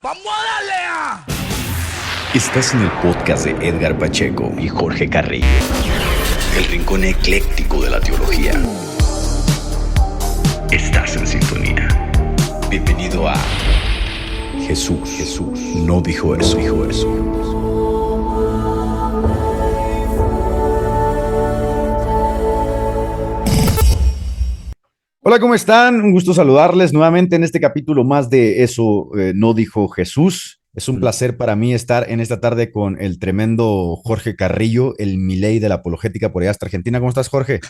¡Vamos a darle a! Estás en el podcast de Edgar Pacheco y Jorge Carrillo, el rincón ecléctico de la teología. Estás en sintonía. Bienvenido a Jesús no dijo eso. Hola, ¿cómo están? Un gusto saludarles nuevamente en este capítulo más de Eso no dijo Jesús. Es un placer para mí estar en esta tarde con el tremendo Jorge Carrillo, el Milei de la apologética por allá hasta Argentina. ¿Cómo estás, Jorge?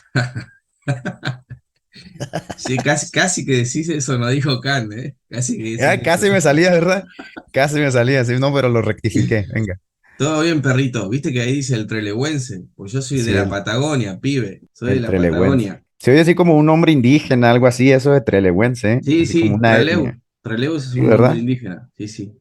Sí, casi que decís eso, no dijo Kant, ¿eh? Casi que decís Casi eso. me salía, ¿verdad? Casi me salía, sí, no, pero lo rectifiqué. Venga. Todo bien, perrito. ¿Viste que ahí dice el trelewense? Pues yo soy de Sí, la Patagonia, pibe. Soy de el la trelewense. Patagonia. Se oye así como un nombre indígena, algo así, eso de trelewense, ¿eh? Sí, Así como sí, una etnia. Trelew es Sí, un nombre ¿verdad? indígena. Sí, sí.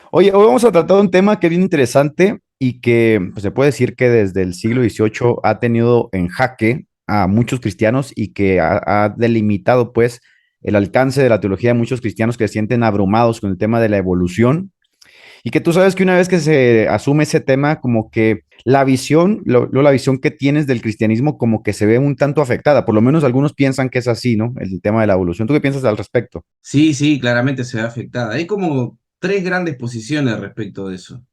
Oye, hoy vamos a tratar un tema que es bien interesante y que pues, se puede decir que desde el siglo XVIII ha tenido en jaque a muchos cristianos y que ha delimitado pues el alcance de la teología de muchos cristianos que se sienten abrumados con el tema de la evolución y que tú sabes que una vez que se asume ese tema, como que la visión, la visión que tienes del cristianismo como que se ve un tanto afectada, por lo menos algunos piensan que es así, ¿no? El tema de la evolución. ¿Tú qué piensas al respecto? Sí, sí, claramente se ve afectada. Hay como tres grandes posiciones respecto de eso.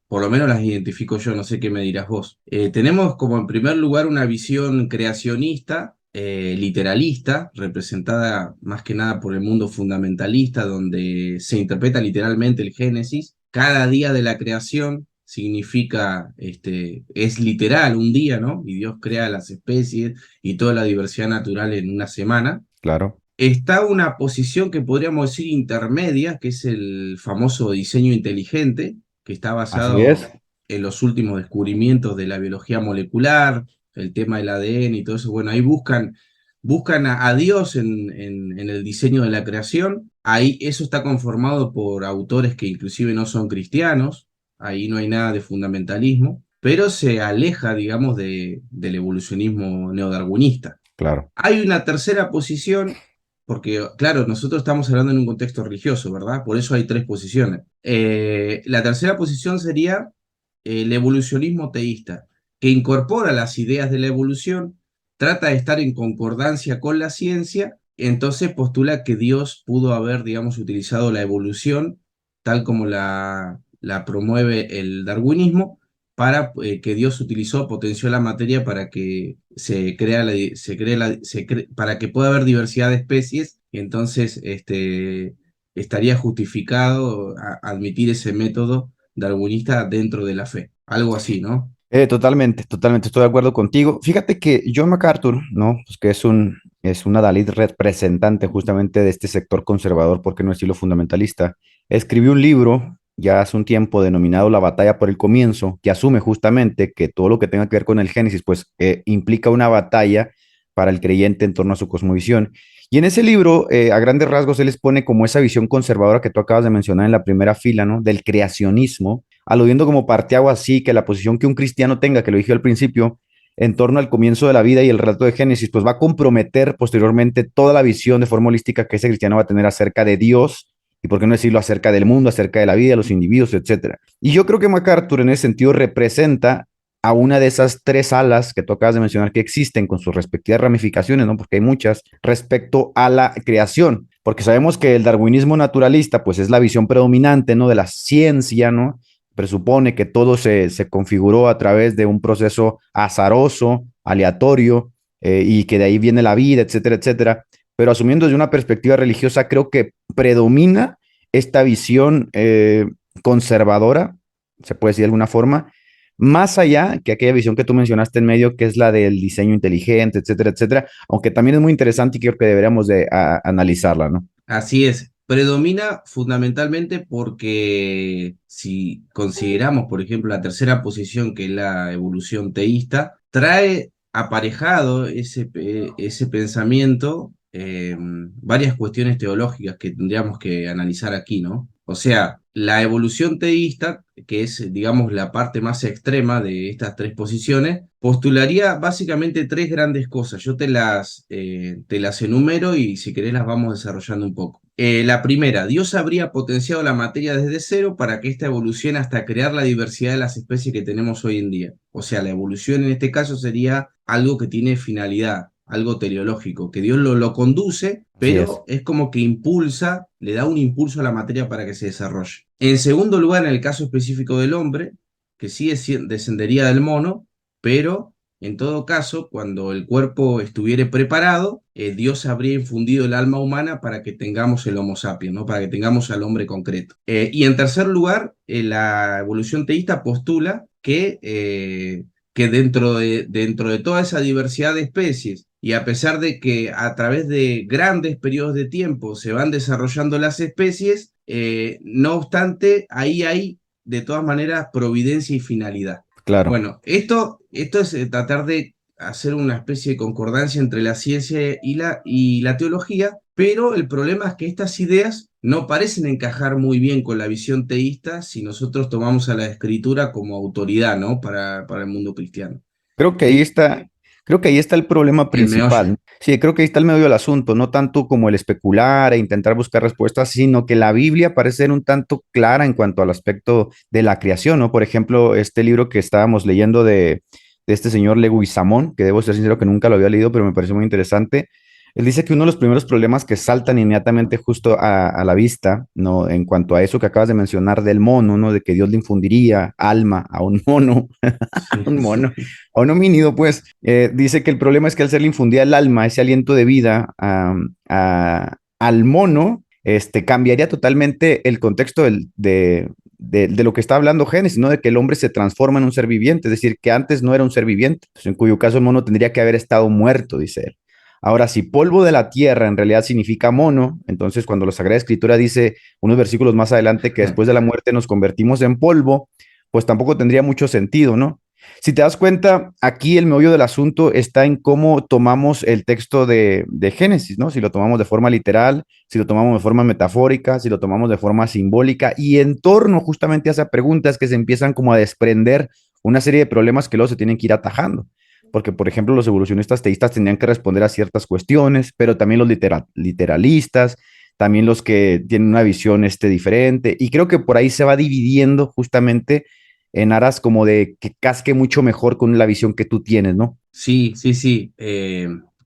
Por lo menos las identifico yo, no sé qué me dirás vos. Tenemos como en primer lugar una visión creacionista, literalista, representada más que nada por el mundo fundamentalista, donde se interpreta literalmente el Génesis. Cada día de la creación significa, es literal un día, ¿no? Y Dios crea las especies y toda la diversidad natural en una semana. Claro. Está una posición que podríamos decir intermedia, que es el famoso diseño inteligente, que está Así es. basado en los últimos descubrimientos de la biología molecular, el tema del ADN y todo eso. Bueno, ahí buscan a Dios en el diseño de la creación. Ahí eso está conformado por autores que inclusive no son cristianos. Ahí no hay nada de fundamentalismo, pero se aleja, digamos, del evolucionismo neodarwinista. Claro. Hay una tercera posición, porque claro, nosotros estamos hablando en un contexto religioso, ¿verdad? Por eso hay tres posiciones. La tercera posición sería el evolucionismo teísta, que incorpora las ideas de la evolución, trata de estar en concordancia con la ciencia, entonces postula que Dios pudo haber, digamos, utilizado la evolución tal como la promueve el darwinismo para que Dios utilizó, potenció la materia para que para que pueda haber diversidad de especies, y entonces estaría justificado admitir ese método darwinista dentro de la fe. Algo así, ¿no? Totalmente, estoy de acuerdo contigo. Fíjate que John MacArthur, ¿no? Pues que es un adalid representante justamente de este sector conservador, porque no estilo fundamentalista, escribió un libro ya hace un tiempo denominado La batalla por el comienzo, que asume justamente que todo lo que tenga que ver con el Génesis, pues implica una batalla para el creyente en torno a su cosmovisión. Y en ese libro, a grandes rasgos, él les pone como esa visión conservadora que tú acabas de mencionar en la primera fila, ¿no? Del creacionismo, aludiendo como parteaguas así que la posición que un cristiano tenga, que lo dije al principio, en torno al comienzo de la vida y el relato de Génesis, pues va a comprometer posteriormente toda la visión de forma holística que ese cristiano va a tener acerca de Dios y por qué no decirlo acerca del mundo, acerca de la vida, los individuos, etcétera. Y yo creo que MacArthur en ese sentido representa a una de esas tres alas que tú acabas de mencionar que existen con sus respectivas ramificaciones, ¿no? Porque hay muchas respecto a la creación, porque sabemos que el darwinismo naturalista, pues es la visión predominante, ¿no? De la ciencia, ¿no? Presupone que todo se configuró a través de un proceso azaroso, aleatorio, y que de ahí viene la vida, etcétera, etcétera. Pero asumiendo desde una perspectiva religiosa, creo que predomina esta visión conservadora, se puede decir de alguna forma, más allá que aquella visión que tú mencionaste en medio, que es la del diseño inteligente, etcétera, etcétera, aunque también es muy interesante y creo que deberíamos de analizarla, ¿no? Así es. Predomina fundamentalmente porque si consideramos, por ejemplo, la tercera posición, que es la evolución teísta, trae aparejado ese pensamiento varias cuestiones teológicas que tendríamos que analizar aquí, ¿no? O sea, la evolución teísta, que es, digamos, la parte más extrema de estas tres posiciones, postularía básicamente tres grandes cosas. Yo te las enumero y si querés las vamos desarrollando un poco. La primera, Dios habría potenciado la materia desde cero para que ésta evolucione hasta crear la diversidad de las especies que tenemos hoy en día. O sea, la evolución en este caso sería algo que tiene finalidad, algo teleológico, que Dios lo conduce, Así es. pero es como que impulsa, le da un impulso a la materia para que se desarrolle. En segundo lugar, en el caso específico del hombre, que sí descendería del mono, pero en todo caso, cuando el cuerpo estuviere preparado, Dios habría infundido el alma humana para que tengamos el Homo sapiens, ¿no? Para que tengamos al hombre concreto. Y en tercer lugar, la evolución teísta postula que dentro de toda esa diversidad de especies, y a pesar de que a través de grandes periodos de tiempo se van desarrollando las especies, no obstante, ahí hay de todas maneras providencia y finalidad. Claro. Bueno, esto es tratar de hacer una especie de concordancia entre la ciencia y la teología, pero el problema es que estas ideas no parecen encajar muy bien con la visión teísta si nosotros tomamos a la escritura como autoridad, ¿no? Para el mundo cristiano. Creo que ahí Y está, creo que ahí está el problema el meollo. principal. Sí, creo que ahí está el medio del asunto, no tanto como el especular e intentar buscar respuestas, sino que la Biblia parece ser un tanto clara en cuanto al aspecto de la creación, ¿no? Por ejemplo, este libro que estábamos leyendo de este señor Leguizamón, que debo ser sincero que nunca lo había leído, pero me pareció muy interesante. Él dice que uno de los primeros problemas que saltan inmediatamente justo a la vista, ¿no? En cuanto a eso que acabas de mencionar del mono, ¿no? De que Dios le infundiría alma a un mono, Sí, un sí. mono, a un homínido, pues, dice que el problema es que al ser le infundía el alma, ese aliento de vida al mono, cambiaría totalmente el contexto de lo que está hablando Génesis, ¿no? De que el hombre se transforma en un ser viviente, es decir, que antes no era un ser viviente, pues, en cuyo caso el mono tendría que haber estado muerto, dice él. Ahora, si polvo de la tierra en realidad significa mono, entonces cuando la Sagrada Escritura dice unos versículos más adelante que después de la muerte nos convertimos en polvo, pues tampoco tendría mucho sentido, ¿no? Si te das cuenta, aquí el meollo del asunto está en cómo tomamos el texto de Génesis, ¿no? Si lo tomamos de forma literal, si lo tomamos de forma metafórica, si lo tomamos de forma simbólica, y en torno justamente a esas preguntas que se empiezan como a desprender una serie de problemas que luego se tienen que ir atajando. Porque, por ejemplo, los evolucionistas teístas tenían que responder a ciertas cuestiones, pero también los literalistas, también los que tienen una visión diferente, y creo que por ahí se va dividiendo justamente en aras como de que casque mucho mejor con la visión que tú tienes, ¿no? Sí, sí, sí.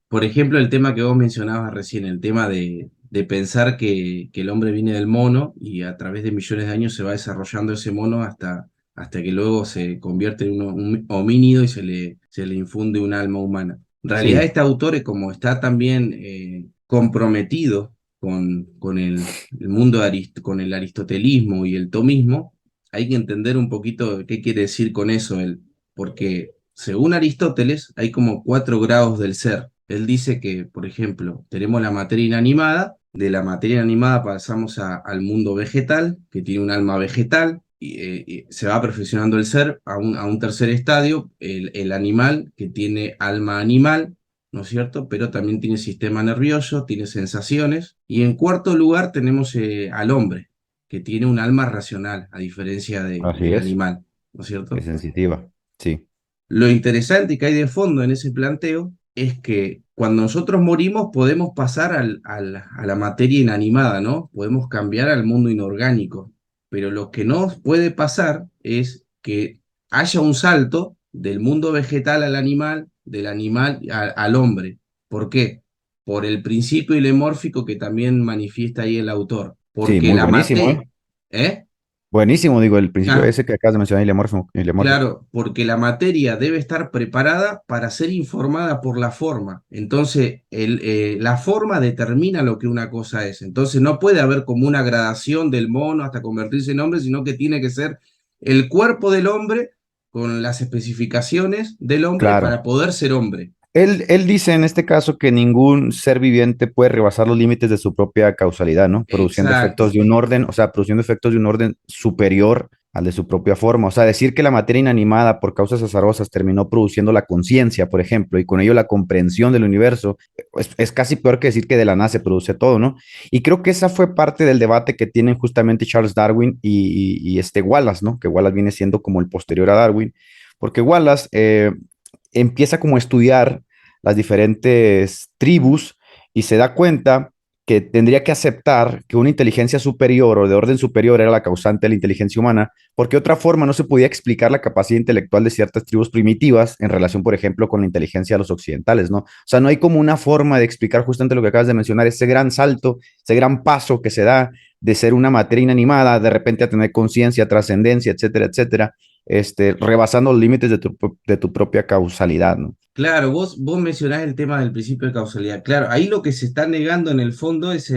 Por ejemplo, el tema que vos mencionabas recién, el tema de pensar que el hombre viene del mono y a través de millones de años se va desarrollando ese mono hasta que luego se convierte en un homínido y se le infunde un alma humana. En realidad, Sí, este autor, como está también comprometido con el mundo con el aristotelismo y el tomismo, hay que entender un poquito qué quiere decir con eso él, porque según Aristóteles, hay como 4 grados del ser. Él dice que, por ejemplo, tenemos la materia inanimada, de la materia inanimada pasamos al mundo vegetal, que tiene un alma vegetal, y se va perfeccionando el ser a un tercer estadio, el animal, que tiene alma animal, ¿no es cierto? Pero también tiene sistema nervioso, tiene sensaciones. Y en cuarto lugar tenemos al hombre, que tiene un alma racional, a diferencia así del es, animal, ¿no es es cierto? sensitiva, sí, Lo interesante que hay de fondo en ese planteo es que cuando nosotros morimos podemos pasar a la materia inanimada, ¿no? Podemos cambiar al mundo inorgánico, pero lo que no puede pasar es que haya un salto del mundo vegetal al animal, del animal al hombre. ¿Por qué? Por el principio ilemórfico que también manifiesta ahí el autor. sí, Porque muy la buenísimo, materia... ¿eh? ¿Eh? Buenísimo, digo, el principio Ah, ese que acabas de mencionar, ilemórfico. claro, porque la materia debe estar preparada para ser informada por la forma. Entonces, la forma determina lo que una cosa es. Entonces, no puede haber como una gradación del mono hasta convertirse en hombre, sino que tiene que ser el cuerpo del hombre con las especificaciones del hombre Claro. para poder ser hombre. Él dice en este caso que ningún ser viviente puede rebasar los límites de su propia causalidad, ¿no? Produciendo efectos Exacto. de un orden, o sea, produciendo efectos de un orden superior al de su propia forma. O sea, decir que la materia inanimada por causas azarosas terminó produciendo la conciencia, por ejemplo, y con ello la comprensión del universo, es casi peor que decir que de la nada se produce todo, ¿no? Y creo que esa fue parte del debate que tienen justamente Charles Darwin y este Wallace, ¿no? Que Wallace viene siendo como el posterior a Darwin, porque Wallace empieza como a estudiar las diferentes tribus y se da cuenta que tendría que aceptar que una inteligencia superior o de orden superior era la causante de la inteligencia humana, porque de otra forma no se podía explicar la capacidad intelectual de ciertas tribus primitivas en relación, por ejemplo, con la inteligencia de los occidentales, ¿no? O sea, no hay como una forma de explicar justamente lo que acabas de mencionar, ese gran salto, ese gran paso que se da de ser una materia inanimada, de repente a tener conciencia, trascendencia, etcétera, etcétera, rebasando los límites de tu propia causalidad, ¿no? Claro, vos mencionás el tema del principio de causalidad. Claro, ahí lo que se está negando en el fondo es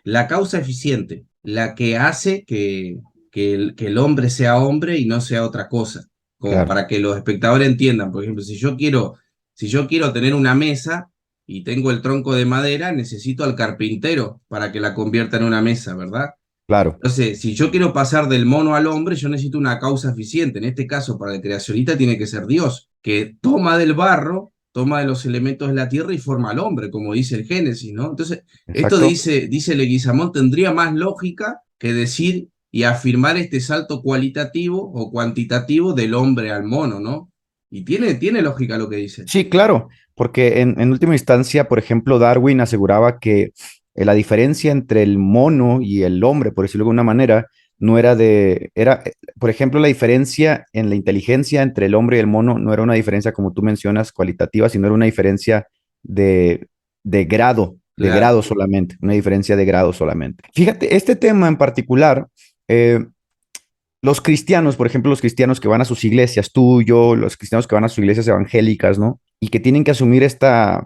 la causa eficiente, la que hace que el hombre sea hombre y no sea otra cosa. Como Claro, para que los espectadores entiendan. Por ejemplo, si yo quiero tener una mesa y tengo el tronco de madera, necesito al carpintero para que la convierta en una mesa, ¿verdad? claro, Entonces, si yo quiero pasar del mono al hombre, yo necesito una causa eficiente. En este caso, para el creacionista tiene que ser Dios, que toma del barro, toma de los elementos de la tierra y forma al hombre, como dice el Génesis, ¿no? Entonces, esto exacto. dice Leguizamón, tendría más lógica que decir y afirmar este salto cualitativo o cuantitativo del hombre al mono, ¿no? Y tiene lógica lo que dice. Sí, claro, porque en última instancia, por ejemplo, Darwin aseguraba que la diferencia entre el mono y el hombre, por decirlo de alguna manera, no era por ejemplo, la diferencia en la inteligencia entre el hombre y el mono no era una diferencia, como tú mencionas, cualitativa, sino era una diferencia de, de Claro. grado solamente, una diferencia de grado solamente. Fíjate, este tema en particular, eh, los cristianos, por ejemplo, los cristianos que van a sus iglesias, tú, yo, los cristianos que van a sus iglesias evangélicas, ¿no? Y que tienen que asumir esta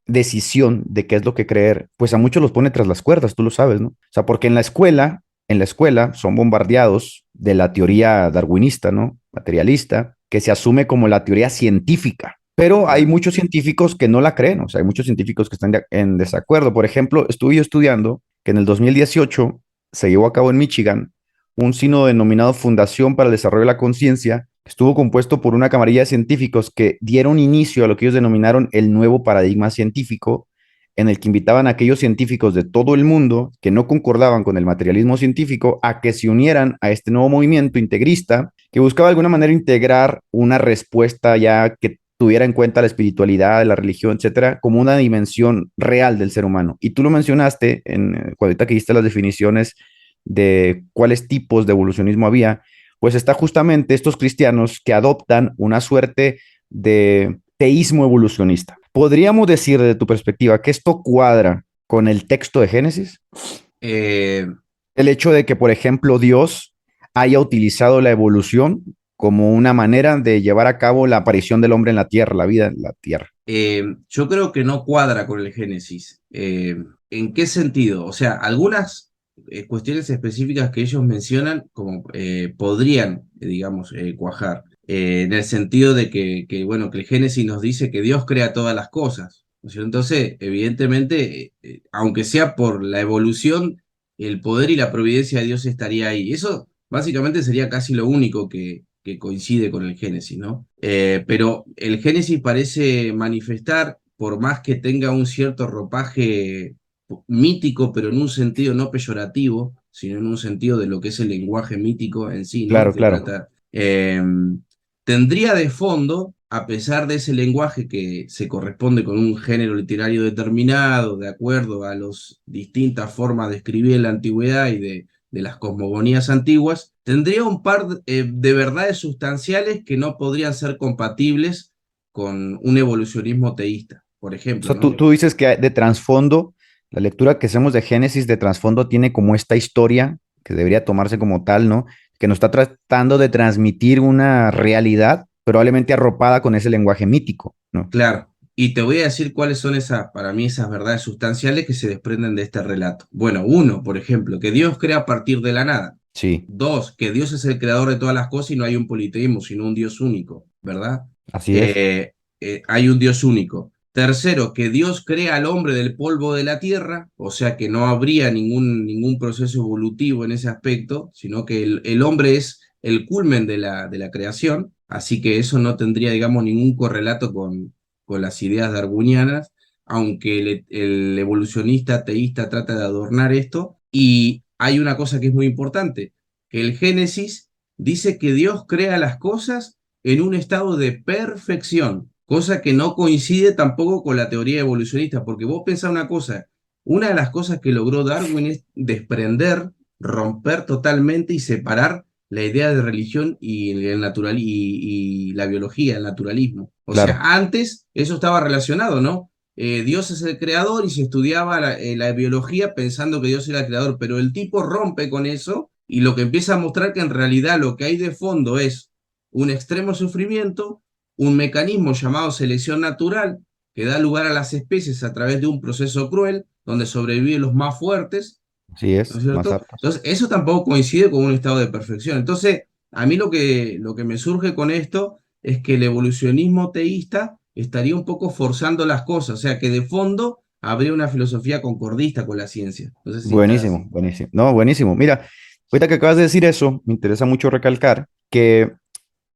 decisión de qué es lo que creer, pues a muchos los pone tras las cuerdas, tú lo sabes, ¿no? O sea, porque en la escuela son bombardeados de la teoría darwinista, ¿no? Materialista, que se asume como la teoría científica. Pero hay Claro. muchos científicos que no la creen, o sea, hay muchos científicos que están en desacuerdo. Por ejemplo, estuve yo estudiando que en el 2018 se llevó a cabo en Michigan un sínodo denominado Fundación para el Desarrollo de la Conciencia, que estuvo compuesto por una camarilla de científicos que dieron inicio a lo que ellos denominaron el nuevo paradigma científico, en el que invitaban a aquellos científicos de todo el mundo que no concordaban con el materialismo científico a que se unieran a este nuevo movimiento integrista que buscaba de alguna manera integrar una respuesta ya que tuviera en cuenta la espiritualidad, la religión, etcétera, como una dimensión real del ser humano. Y tú lo mencionaste cuando ahorita que diste las definiciones de cuáles tipos de evolucionismo había, pues está justamente estos cristianos que adoptan una suerte de teísmo evolucionista. ¿Podríamos decir desde tu perspectiva que esto cuadra con el texto de Génesis? Eh, El hecho de que, por ejemplo, Dios haya utilizado la evolución como una manera de llevar a cabo la aparición del hombre en la tierra, la vida en la tierra. yo creo que no cuadra con el Génesis. ¿En qué sentido? O sea, algunas cuestiones específicas que ellos mencionan como podrían, digamos, cuajar, en el sentido de bueno, que el Génesis nos dice que Dios crea todas las cosas, ¿no es cierto? Entonces, evidentemente, aunque sea por la evolución, el poder y la providencia de Dios estaría ahí. Eso básicamente sería casi lo único que coincide con el Génesis, ¿no? Pero el Génesis parece manifestar, por más que tenga un cierto ropaje mítico, pero en un sentido no peyorativo, sino en un sentido de lo que es el lenguaje mítico en sí, ¿no? Claro, Que claro. trata. Tendría de fondo, a pesar de ese lenguaje que se corresponde con un género literario determinado, de acuerdo a las distintas formas de escribir en la antigüedad y de las cosmogonías antiguas, tendría un par de verdades sustanciales que no podrían ser compatibles con un evolucionismo teísta, por O ejemplo, sea, ¿no? tú dices que de trasfondo, la lectura que hacemos de Génesis de trasfondo tiene como esta historia que debería tomarse como tal, ¿no? Que nos está tratando de transmitir una realidad, probablemente arropada con ese lenguaje mítico, ¿no? Claro, y te voy a decir cuáles son para mí, esas verdades sustanciales que se desprenden de este relato. Bueno, uno, por ejemplo, que Dios crea a partir de la nada. Sí, Dos, que Dios es el creador de todas las cosas y no hay un politeísmo, sino un Dios único, ¿verdad? así es. Hay un Dios único. Tercero, que Dios crea al hombre del polvo de la tierra, o sea que no habría ningún proceso evolutivo en ese aspecto, sino que el hombre es el culmen de la creación, así que eso no tendría, digamos, ningún correlato con las ideas darwinianas, aunque el evolucionista teísta trata de adornar esto. Y hay una cosa que es muy importante, que el Génesis dice que Dios crea las cosas en un estado de perfección, cosa que no coincide tampoco con la teoría evolucionista, porque vos pensás una cosa, una de las cosas que logró Darwin es desprender, romper totalmente y separar la idea de religión y y la biología, el naturalismo. O sea, Claro, antes eso estaba relacionado, ¿no? Dios es el creador y se estudiaba la biología pensando que Dios era el creador, pero el tipo rompe con eso y lo que empieza a mostrar que en realidad lo que hay de fondo es un extremo sufrimiento, un mecanismo llamado selección natural que da lugar a las especies a través de un proceso cruel donde sobreviven los más fuertes, así ¿no es es, más cierto? aptos. Entonces, eso tampoco coincide con un estado de perfección. Entonces, a mí lo que me surge con esto es que el evolucionismo teísta estaría un poco forzando las cosas, o sea, que de fondo habría una filosofía concordista con la ciencia. No sé si estás... Buenísimo, buenísimo. No, buenísimo. Mira, ahorita que acabas de decir eso, me interesa mucho recalcar que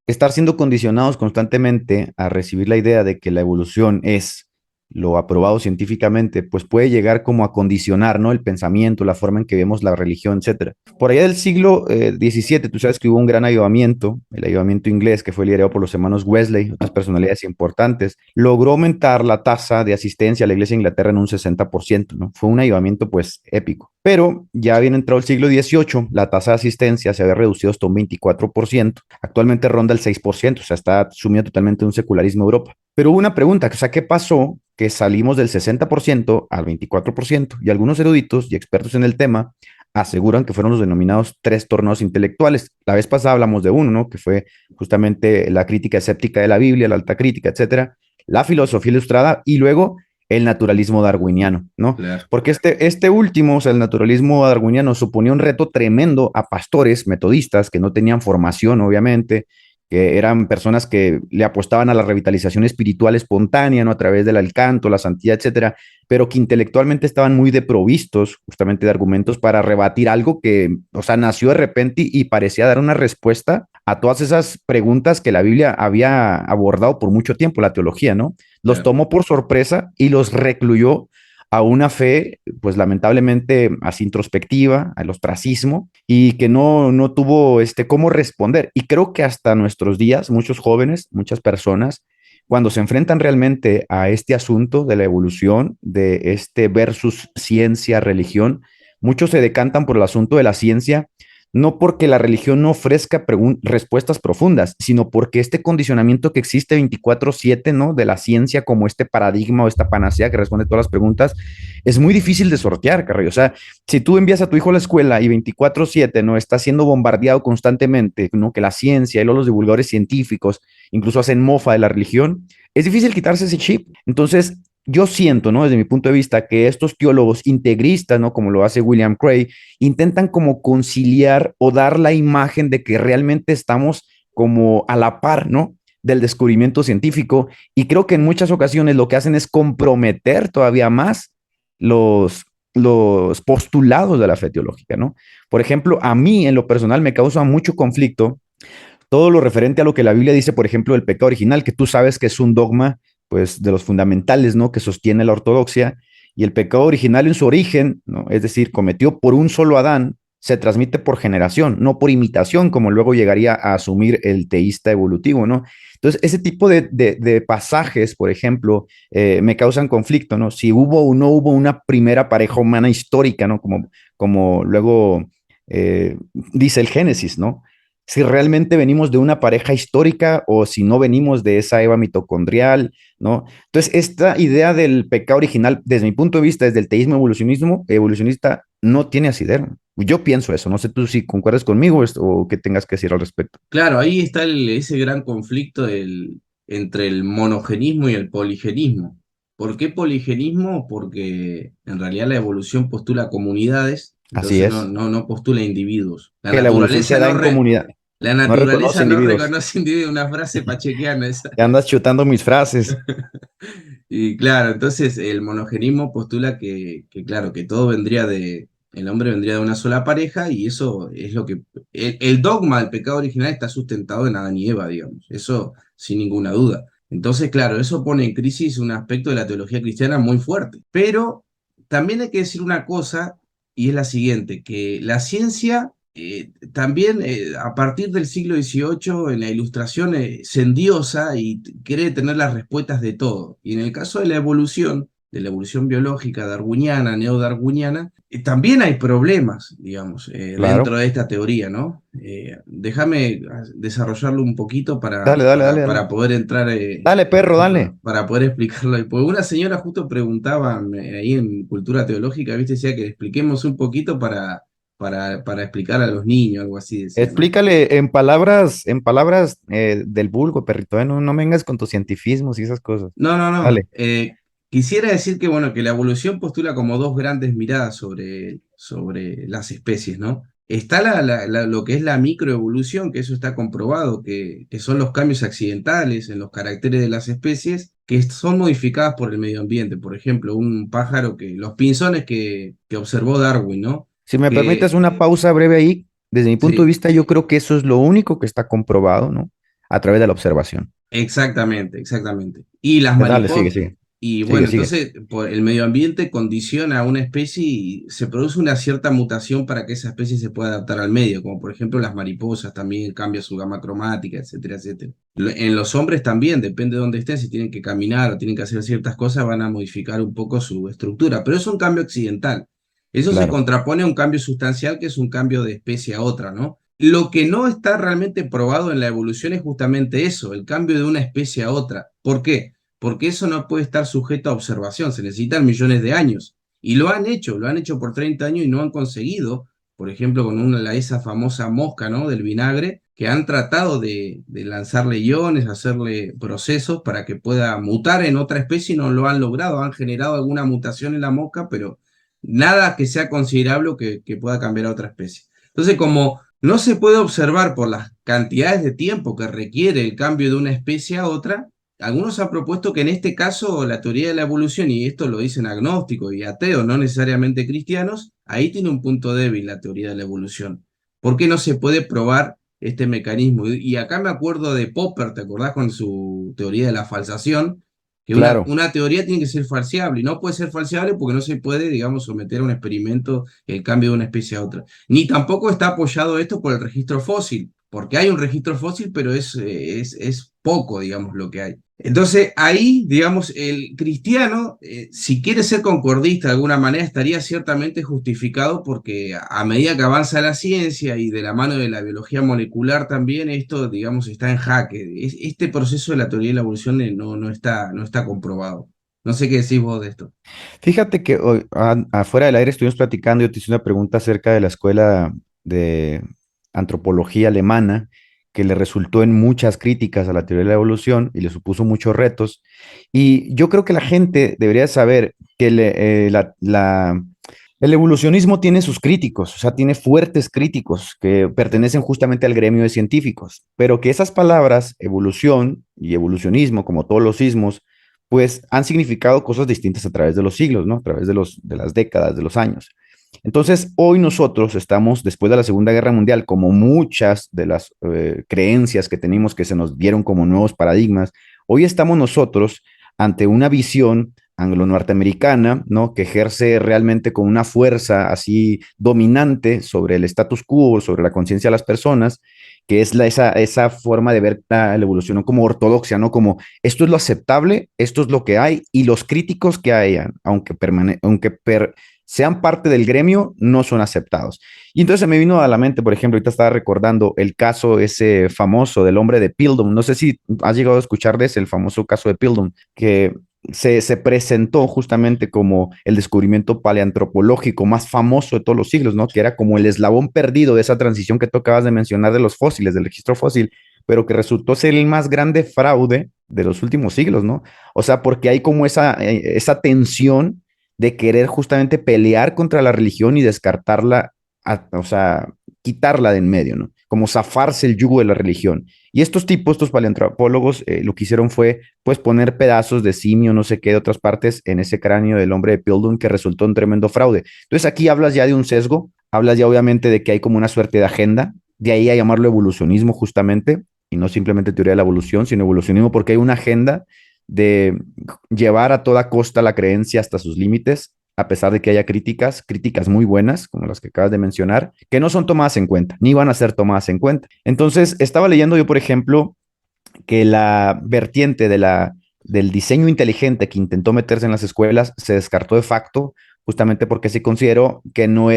estar siendo condicionados constantemente a recibir la idea de que la evolución es lo aprobado científicamente, pues puede llegar como a condicionar, ¿no? El pensamiento, la forma en que vemos la religión, etcétera. Por allá del siglo XVII, tú sabes que hubo un gran avivamiento, el avivamiento inglés, que fue liderado por los hermanos Wesley, otras personalidades importantes, logró aumentar la tasa de asistencia a la iglesia de Inglaterra en un 60%, ¿no? Fue un avivamiento, pues, épico. Pero ya había entrado el siglo XVIII, la tasa de asistencia se había reducido hasta un 24%, actualmente ronda el 6%, o sea, está sumido totalmente en un secularismo Europa. Pero hubo una pregunta, o sea, ¿qué pasó? Que salimos del 60% al 24%, y algunos eruditos y expertos en el tema aseguran que fueron los denominados tres torneos intelectuales. La vez pasada hablamos de uno, ¿no? Que fue justamente la crítica escéptica de la Biblia, la alta crítica, etcétera, la filosofía ilustrada y luego el naturalismo darwiniano, ¿no? Claro. Porque este último, o sea, el naturalismo darwiniano, suponía un reto tremendo a pastores metodistas que no tenían formación, obviamente, que eran personas que le apostaban a la revitalización espiritual espontánea, ¿no? A través del canto, la santidad, etcétera, pero que intelectualmente estaban muy deprovistos justamente de argumentos para rebatir algo que, o sea, nació de repente y parecía dar una respuesta a todas esas preguntas que la Biblia había abordado por mucho tiempo, la teología, ¿no? Los Claro. tomó por sorpresa y los recluyó a una fe, pues lamentablemente así introspectiva, al ostracismo, y que no tuvo cómo responder. Y creo que hasta nuestros días, muchos jóvenes, muchas personas, cuando se enfrentan realmente a este asunto de la evolución, de este versus ciencia, religión, muchos se decantan por el asunto de la ciencia no porque la religión no ofrezca respuestas profundas, sino porque este condicionamiento que existe 24/7, ¿no? De la ciencia como este paradigma o esta panacea que responde todas las preguntas, es muy difícil de sortear, Carrillo. O sea, si tú envías a tu hijo a la escuela y 24/7, ¿no? Está siendo bombardeado constantemente, ¿no? Que la ciencia y los divulgadores científicos incluso hacen mofa de la religión, es difícil quitarse ese chip. Entonces, yo siento, ¿no? Desde mi punto de vista, que estos teólogos integristas, ¿no? Como lo hace William Craig, intentan como conciliar o dar la imagen de que realmente estamos como a la par, ¿no? Del descubrimiento científico. Y creo que en muchas ocasiones lo que hacen es comprometer todavía más los postulados de la fe teológica, ¿no? Por ejemplo, a mí en lo personal me causa mucho conflicto todo lo referente a lo que la Biblia dice, por ejemplo, del pecado original, que tú sabes que es un dogma, pues, de los fundamentales, ¿no? Que sostiene la ortodoxia, y el pecado original en su origen, ¿no? Es decir, cometió por un solo Adán, se transmite por generación, no por imitación, como luego llegaría a asumir el teísta evolutivo, ¿no? Entonces, ese tipo de pasajes, por ejemplo, me causan conflicto, ¿no? Si hubo o no hubo una primera pareja humana histórica, ¿no? Como luego dice el Génesis, ¿no? Si realmente venimos de una pareja histórica o si no venimos de esa Eva mitocondrial, ¿no? Entonces, esta idea del pecado original, desde mi punto de vista, desde el teísmo evolucionista, no tiene asidero. Yo pienso eso, no sé tú si concuerdas conmigo o qué tengas que decir al respecto. Claro, ahí está ese gran conflicto entre el monogenismo y el poligenismo. ¿Por qué poligenismo? Porque en realidad la evolución postula comunidades, Así entonces es, no postula individuos. que la evolución se da en comunidad, La no reconoce naturaleza no individuos. reconoce individuos, una frase pachequiana esa. Ya andas chutando mis frases. Y claro, entonces el monogenismo postula claro, que todo vendría el hombre vendría de una sola pareja y eso es lo que, el dogma del pecado original está sustentado en Adán y Eva, digamos, eso sin ninguna duda. Entonces, claro, eso pone en crisis un aspecto de la teología cristiana muy fuerte. Pero también hay que decir una cosa, y es la siguiente, que la ciencia también a partir del siglo XVIII en la Ilustración se endiosa y cree tener las respuestas de todo. Y en el caso de la evolución, de la evolución biológica darwiniana, neodarwiniana, también hay problemas, digamos, Claro. dentro de esta teoría, ¿no? Déjame desarrollarlo un poquito Dale, dale, dale, dale. para poder entrar, Dale, perro, dale. para poder explicarlo. Pues una señora justo preguntaba ahí en Cultura Teológica, ¿viste? Decía que expliquemos un poquito para explicar a los niños, algo así, decía, ¿no? Explícale en palabras del vulgo, perrito, ¿eh? No, no vengas con tus cientifismos y esas cosas. No, no, no. Dale. Quisiera decir que, bueno, que la evolución postula como dos grandes miradas sobre las especies, ¿no? Está lo que es la microevolución, que eso está comprobado, que son los cambios accidentales en los caracteres de las especies que son modificadas por el medio ambiente. Por ejemplo, un pájaro los pinzones que observó Darwin, ¿no? Si me permites Que, una pausa breve ahí, desde mi punto de sí, vista, yo creo que eso es lo único que está comprobado, ¿no? A través de la observación. exactamente, exactamente. Y las Dale, sigue, mariposas, sigue. y Sigue, bueno, sigue. entonces el medio ambiente condiciona a una especie y se produce una cierta mutación para que esa especie se pueda adaptar al medio, como por ejemplo las mariposas también cambia su gama cromática, etcétera, etcétera. En los hombres también, depende de dónde estén, si tienen que caminar o tienen que hacer ciertas cosas, van a modificar un poco su estructura, pero es un cambio accidental. Eso se Claro, contrapone a un cambio sustancial que es un cambio de especie a otra, ¿no? Lo que no está realmente probado en la evolución es justamente eso, el cambio de una especie a otra. ¿Por qué? Porque eso no puede estar sujeto a observación, se necesitan millones de años. Y lo han hecho por 30 años y no han conseguido, por ejemplo, con esa famosa mosca, ¿no? Del vinagre, que han tratado de lanzarle iones, hacerle procesos para que pueda mutar en otra especie y no lo han logrado. Han generado alguna mutación en la mosca, pero nada que sea considerable o que pueda cambiar a otra especie. Entonces, como no se puede observar por las cantidades de tiempo que requiere el cambio de una especie a otra, algunos han propuesto que en este caso la teoría de la evolución, y esto lo dicen agnósticos y ateos, no necesariamente cristianos, ahí tiene un punto débil la teoría de la evolución. ¿Por qué no se puede probar este mecanismo? Y acá me acuerdo de Popper, ¿te acordás con su teoría de la falsación? Que claro. una teoría tiene que ser falseable y no puede ser falseable porque no se puede, digamos, someter a un experimento el cambio de una especie a otra. Ni tampoco está apoyado esto por el registro fósil, porque hay un registro fósil, pero es poco, digamos, lo que hay. Entonces, ahí, digamos, el cristiano, si quiere ser concordista de alguna manera, estaría ciertamente justificado porque a medida que avanza la ciencia y de la mano de la biología molecular también, esto, digamos, está en jaque. Este proceso de la teoría de la evolución no está comprobado. No sé qué decís vos de esto. Fíjate que hoy, afuera del aire estuvimos platicando, yo te hice una pregunta acerca de la escuela de antropología alemana, que le resultó en muchas críticas a la teoría de la evolución y le supuso muchos retos. Y yo creo que la gente debería saber que el evolucionismo tiene sus críticos, o sea, tiene fuertes críticos que pertenecen justamente al gremio de científicos, pero que esas palabras, evolución y evolucionismo, como todos los sismos, pues han significado cosas distintas a través de los siglos, ¿no? A través de las décadas, de los años. Entonces, hoy nosotros estamos, después de la Segunda Guerra Mundial, como muchas de las creencias que tenemos que se nos dieron como nuevos paradigmas, hoy estamos nosotros ante una visión anglo-norteamericana, ¿no? Que ejerce realmente con una fuerza así dominante sobre el status quo, sobre la conciencia de las personas, que es esa forma de ver la evolución, ¿no? Como ortodoxia, ¿no? Como esto es lo aceptable, esto es lo que hay, y los críticos que hayan, sean parte del gremio, no son aceptados. Y entonces me vino a la mente, por ejemplo, ahorita estaba recordando el caso ese famoso del hombre de Piltdown. No sé si has llegado a escuchar de ese, el famoso caso de Piltdown, que se presentó justamente como el descubrimiento paleantropológico más famoso de todos los siglos, ¿no? Que era como el eslabón perdido de esa transición que tú acabas de mencionar de los fósiles, del registro fósil, pero que resultó ser el más grande fraude de los últimos siglos, ¿no? O sea, porque hay como esa tensión de querer justamente pelear contra la religión y descartarla, o sea, quitarla de en medio, ¿no? Como zafarse el yugo de la religión. Y estos tipos, estos paleoantropólogos, lo que hicieron fue, pues, poner pedazos de simio, no sé qué, de otras partes en ese cráneo del hombre de Piltdown, que resultó un tremendo fraude. Entonces aquí hablas ya de un sesgo, hablas ya obviamente de que hay como una suerte de agenda, de ahí a llamarlo evolucionismo justamente, y no simplemente teoría de la evolución, sino evolucionismo porque hay una agenda de llevar a toda costa la creencia hasta sus límites, a pesar de que haya críticas muy buenas, como las que acabas de mencionar, que no son tomadas en cuenta, ni van a ser tomadas en cuenta. Entonces, estaba leyendo yo, por ejemplo, que la vertiente de la del diseño inteligente que intentó meterse en las escuelas se descartó de facto, justamente porque se consideró que no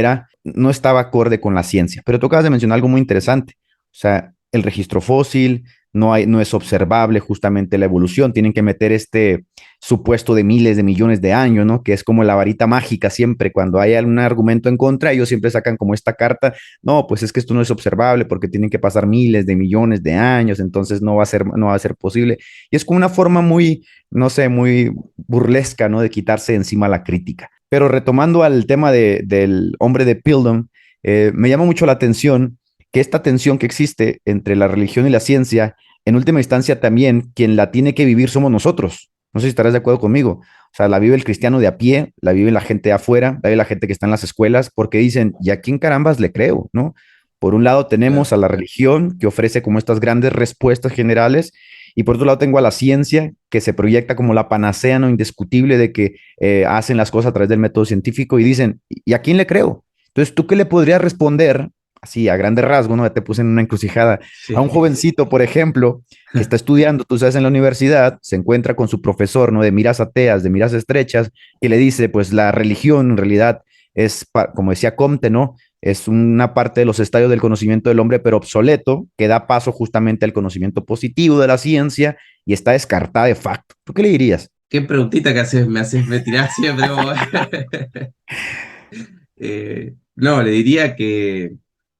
estaba acorde con la ciencia. Pero tú acabas de mencionar algo muy interesante. O sea, el registro fósil, no es observable justamente la evolución. Tienen que meter este supuesto de miles de millones de años, ¿no? Que es como la varita mágica siempre. Cuando hay algún argumento en contra, ellos siempre sacan como esta carta. No, pues es que esto no es observable porque tienen que pasar miles de millones de años, entonces no va a ser posible. Y es como una forma muy, no sé, muy burlesca, ¿no? De quitarse encima la crítica. Pero retomando al tema del hombre de Piltdown, me llama mucho la atención que esta tensión que existe entre la religión y la ciencia, en última instancia también quien la tiene que vivir somos nosotros. No sé si estarás de acuerdo conmigo. O sea, la vive el cristiano de a pie, la vive la gente de afuera, la vive la gente que está en las escuelas, porque dicen, ¿y a quién carambas le creo? ¿No? Por un lado tenemos Claro. a la religión que ofrece como estas grandes respuestas generales, y por otro lado tengo a la ciencia que se proyecta como la panacea no indiscutible de que hacen las cosas a través del método científico y dicen, ¿y a quién le creo? Entonces, ¿tú qué le podrías responder así a grandes rasgos, ¿no? Ya te puse en una encrucijada a un Sí. jovencito, por ejemplo, que está estudiando, tú sabes, en la universidad, se encuentra con su profesor, ¿no? De miras ateas, de miras estrechas, que le dice, pues la religión en realidad es, como decía Comte, ¿no? Es una parte de los estadios del conocimiento del hombre, pero obsoleto, que da paso justamente al conocimiento positivo de la ciencia y está descartada de facto. ¿Tú qué le dirías? Qué preguntita que me tirás siempre vos. No, le diría que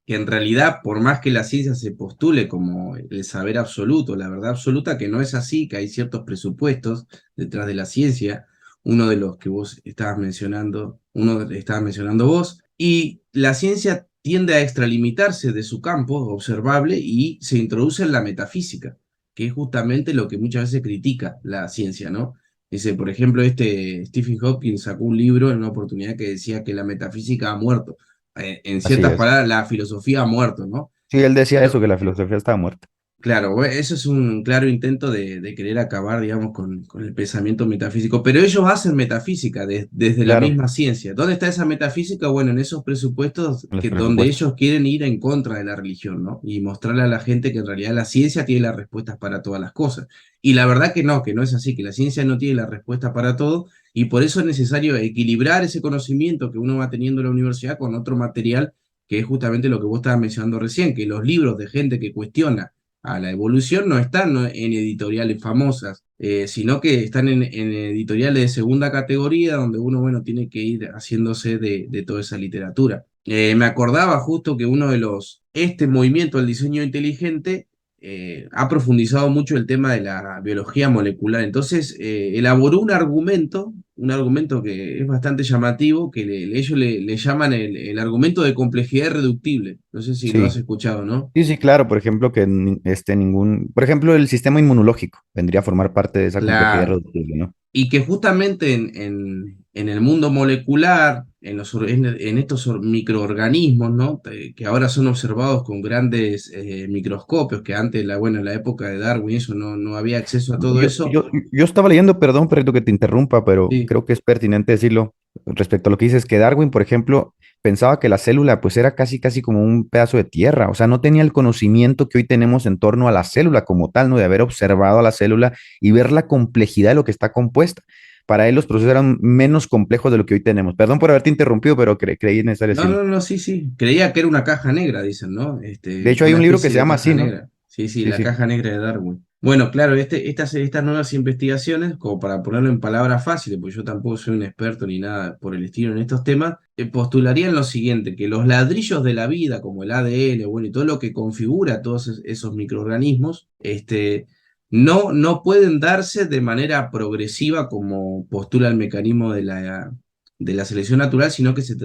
en realidad, por más que la ciencia se postule como el saber absoluto, la verdad absoluta, que no es así, que hay ciertos presupuestos detrás de la ciencia, uno de los que vos estabas mencionando, uno que estabas mencionando vos, y la ciencia tiende a extralimitarse de su campo observable y se introduce en la metafísica, que es justamente lo que muchas veces critica la ciencia, ¿no? Dice, por ejemplo, Stephen Hawking sacó un libro en una oportunidad que decía que la metafísica ha muerto. En Así ciertas es. palabras, la filosofía ha muerto, ¿no? Sí, él decía eso, Pero que la filosofía estaba muerta. claro, eso es un claro intento de querer acabar, digamos, con el pensamiento metafísico, pero ellos hacen metafísica desde la Claro, misma ciencia. ¿Dónde está esa metafísica? Bueno, en esos presupuestos en los donde presupuestos. ellos quieren ir en contra de la religión, ¿no? Y mostrarle a la gente que en realidad la ciencia tiene las respuestas para todas las cosas. Y la verdad que no es así, que la ciencia no tiene la respuesta para todo, y por eso es necesario equilibrar ese conocimiento que uno va teniendo en la universidad con otro material, que es justamente lo que vos estabas mencionando recién, que los libros de gente que cuestiona a la evolución no están, ¿no?, en editoriales famosas, sino que están en editoriales de segunda categoría, donde uno, bueno, tiene que ir haciéndose de toda esa literatura. Me acordaba justo que este movimiento del diseño inteligente ha profundizado mucho el tema de la biología molecular. Entonces, elaboró un argumento que es bastante llamativo, que ellos le llaman el argumento de complejidad irreductible. No sé si lo has Sí. escuchado, ¿no? Sí, sí, claro, por ejemplo, que por ejemplo, el sistema inmunológico vendría a formar parte de esa complejidad Claro. reductible, ¿no? Y que justamente en el mundo molecular, en estos microorganismos, ¿no? Que ahora son observados con grandes microscopios, que antes, bueno, en la época de Darwin, eso no había acceso a todo Yo, eso. yo, yo estaba leyendo, perdón, perrito, que te interrumpa, pero Sí, creo que es pertinente decirlo respecto a lo que dices, que Darwin, por ejemplo, pensaba que la célula pues era casi, casi como un pedazo de tierra, o sea, no tenía el conocimiento que hoy tenemos en torno a la célula como tal, ¿no? De haber observado a la célula y ver la complejidad de lo que está compuesta. Para él los procesos eran menos complejos de lo que hoy tenemos. Perdón por haberte interrumpido, pero creí necesario no, decirlo. no, no, sí, sí. Creía que era una caja negra, dicen, ¿no? De hecho, hay Una un libro que especie se de llama caja así, ¿no? negra. Sí, sí, Sí, la sí. caja negra de Darwin. Bueno, claro, estas nuevas investigaciones, como para ponerlo en palabras fáciles, porque yo tampoco soy un experto ni nada por el estilo en estos temas, postularían lo siguiente, que los ladrillos de la vida, como el ADN, bueno, y todo lo que configura todos esos microorganismos, no pueden darse de manera progresiva como postula el mecanismo de la selección natural, sino que se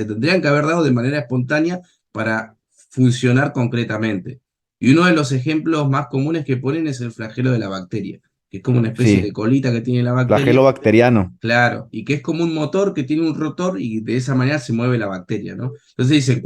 tendrían que haber dado de manera espontánea para funcionar concretamente. Y uno de los ejemplos más comunes que ponen es el flagelo de la bacteria, que es como una especie de Sí, colita que tiene la flagelo bacteria, bacteriano. claro, y que es como un motor que tiene un rotor y de esa manera se mueve la bacteria, ¿no? Entonces dicen,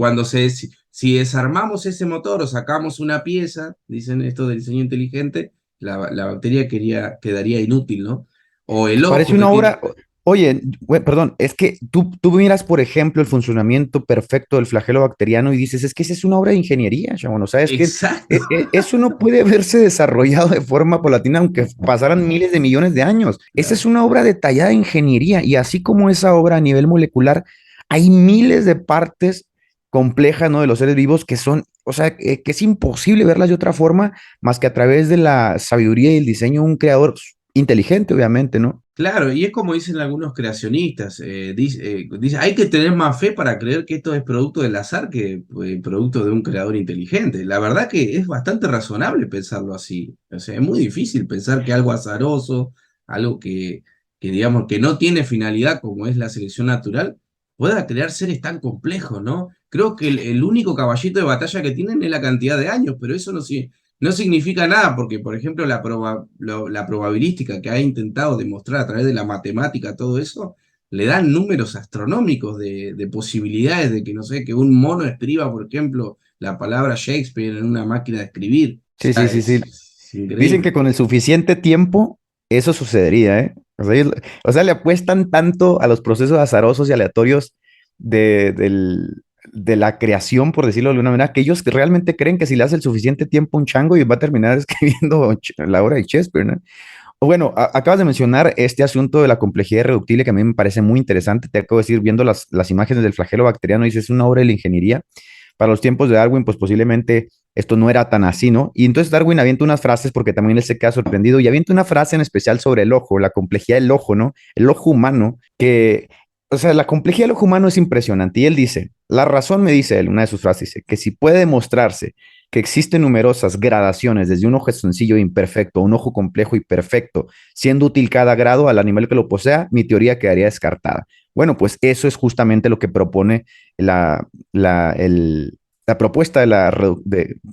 si desarmamos ese motor o sacamos una pieza, dicen esto del diseño inteligente, la bacteria quedaría inútil, ¿no? O el ojo Parece que una tiene. obra, Oye, perdón, es que tú miras, por ejemplo, el funcionamiento perfecto del flagelo bacteriano y dices, es que esa es una obra de ingeniería, chabón. O sea, es que Exacto. eso no puede haberse desarrollado de forma paulatina, aunque pasaran miles de millones de años. Esa es Claro. una obra detallada de ingeniería y así como esa obra a nivel molecular, hay miles de partes complejas, ¿no? De los seres vivos que son, o sea, que es imposible verlas de otra forma más que a través de la sabiduría y el diseño de un creador inteligente, obviamente, ¿no? Claro, y es como dicen algunos creacionistas, dice, hay que tener más fe para creer que esto es producto del azar que producto de un creador inteligente. La verdad que es bastante razonable pensarlo así. O sea, es muy difícil pensar que algo azaroso, algo que digamos que no tiene finalidad como es la selección natural, pueda crear seres tan complejos, ¿no? Creo que el único caballito de batalla que tienen es la cantidad de años, pero eso no significa nada, porque, por ejemplo, la probabilística que ha intentado demostrar a través de la matemática, todo eso, le dan números astronómicos de posibilidades de que, no sé, que un mono escriba, por ejemplo, la palabra Shakespeare en una máquina de escribir. O Sí, sea, sí, sí, sí. es Dicen que increíble. con el suficiente tiempo eso sucedería, ¿eh? O sea, le apuestan tanto a los procesos azarosos y aleatorios de la creación, por decirlo de alguna manera, que ellos realmente creen que si le hace el suficiente tiempo a un chango y va a terminar escribiendo la obra de Shakespeare, ¿no? O bueno, acabas de mencionar este asunto de la complejidad irreductible que a mí me parece muy interesante. Te acabo de decir, viendo las imágenes del flagelo bacteriano, dices, es una obra de la ingeniería. Para los tiempos de Darwin, pues posiblemente esto no era tan así, ¿no? Y entonces Darwin avienta unas frases porque también él se queda sorprendido y avienta una frase en especial sobre el ojo, la complejidad del ojo, ¿no? El ojo humano, que, o sea, la complejidad del ojo humano es impresionante. Y él dice, la razón, me dice él, una de sus frases, dice, que si puede demostrarse que existen numerosas gradaciones desde un ojo sencillo e imperfecto a un ojo complejo y perfecto, siendo útil cada grado al animal que lo posea, mi teoría quedaría descartada. Bueno, pues eso es justamente lo que propone la, la, el, la propuesta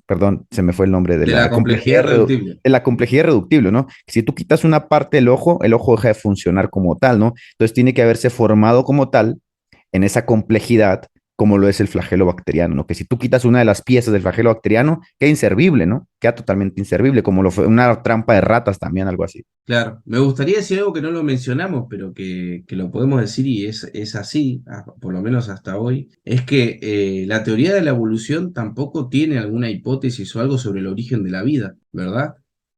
perdón, se me fue el nombre, de De la la complejidad irreductible. de la complejidad reductible, ¿no? Si tú quitas una parte del ojo, el ojo deja de funcionar como tal, ¿no? Entonces tiene que haberse formado como tal en esa complejidad como lo es el flagelo bacteriano, ¿no? Que si tú quitas una de las piezas del flagelo bacteriano, queda inservible, ¿no? Queda totalmente inservible, como lo fue una trampa de ratas también, algo así. Claro, me gustaría decir algo que no lo mencionamos, pero que lo podemos decir y es así, por lo menos hasta hoy, es que la teoría de la evolución tampoco tiene alguna hipótesis o algo sobre el origen de la vida, ¿verdad?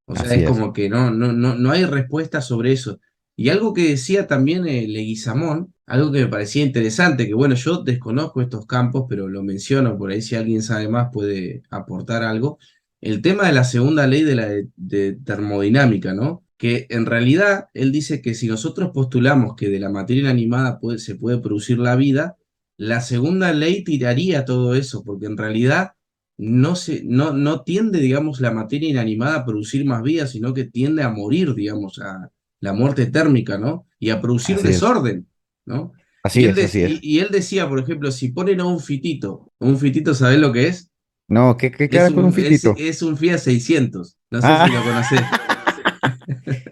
O sea, Así es es. como que no hay respuesta sobre eso. Y algo que decía también Leguizamón, algo que me parecía interesante, que bueno, yo desconozco estos campos, pero lo menciono por ahí si alguien sabe más puede aportar algo. El tema de la segunda ley de termodinámica, ¿no? Que en realidad él dice que si nosotros postulamos que de la materia inanimada se puede producir la vida, la segunda ley tiraría todo eso, porque en realidad no tiende, digamos, la materia inanimada a producir más vida, sino que tiende a morir, digamos, a la muerte térmica, ¿no? Y a producir Así es. desorden, ¿no? Así es, así es. Y él decía, por ejemplo, si ponen a un fitito, ¿sabés lo que es? No, ¿qué queda con un fitito? Es un Fiat 600. No sé si lo Ah, conocés.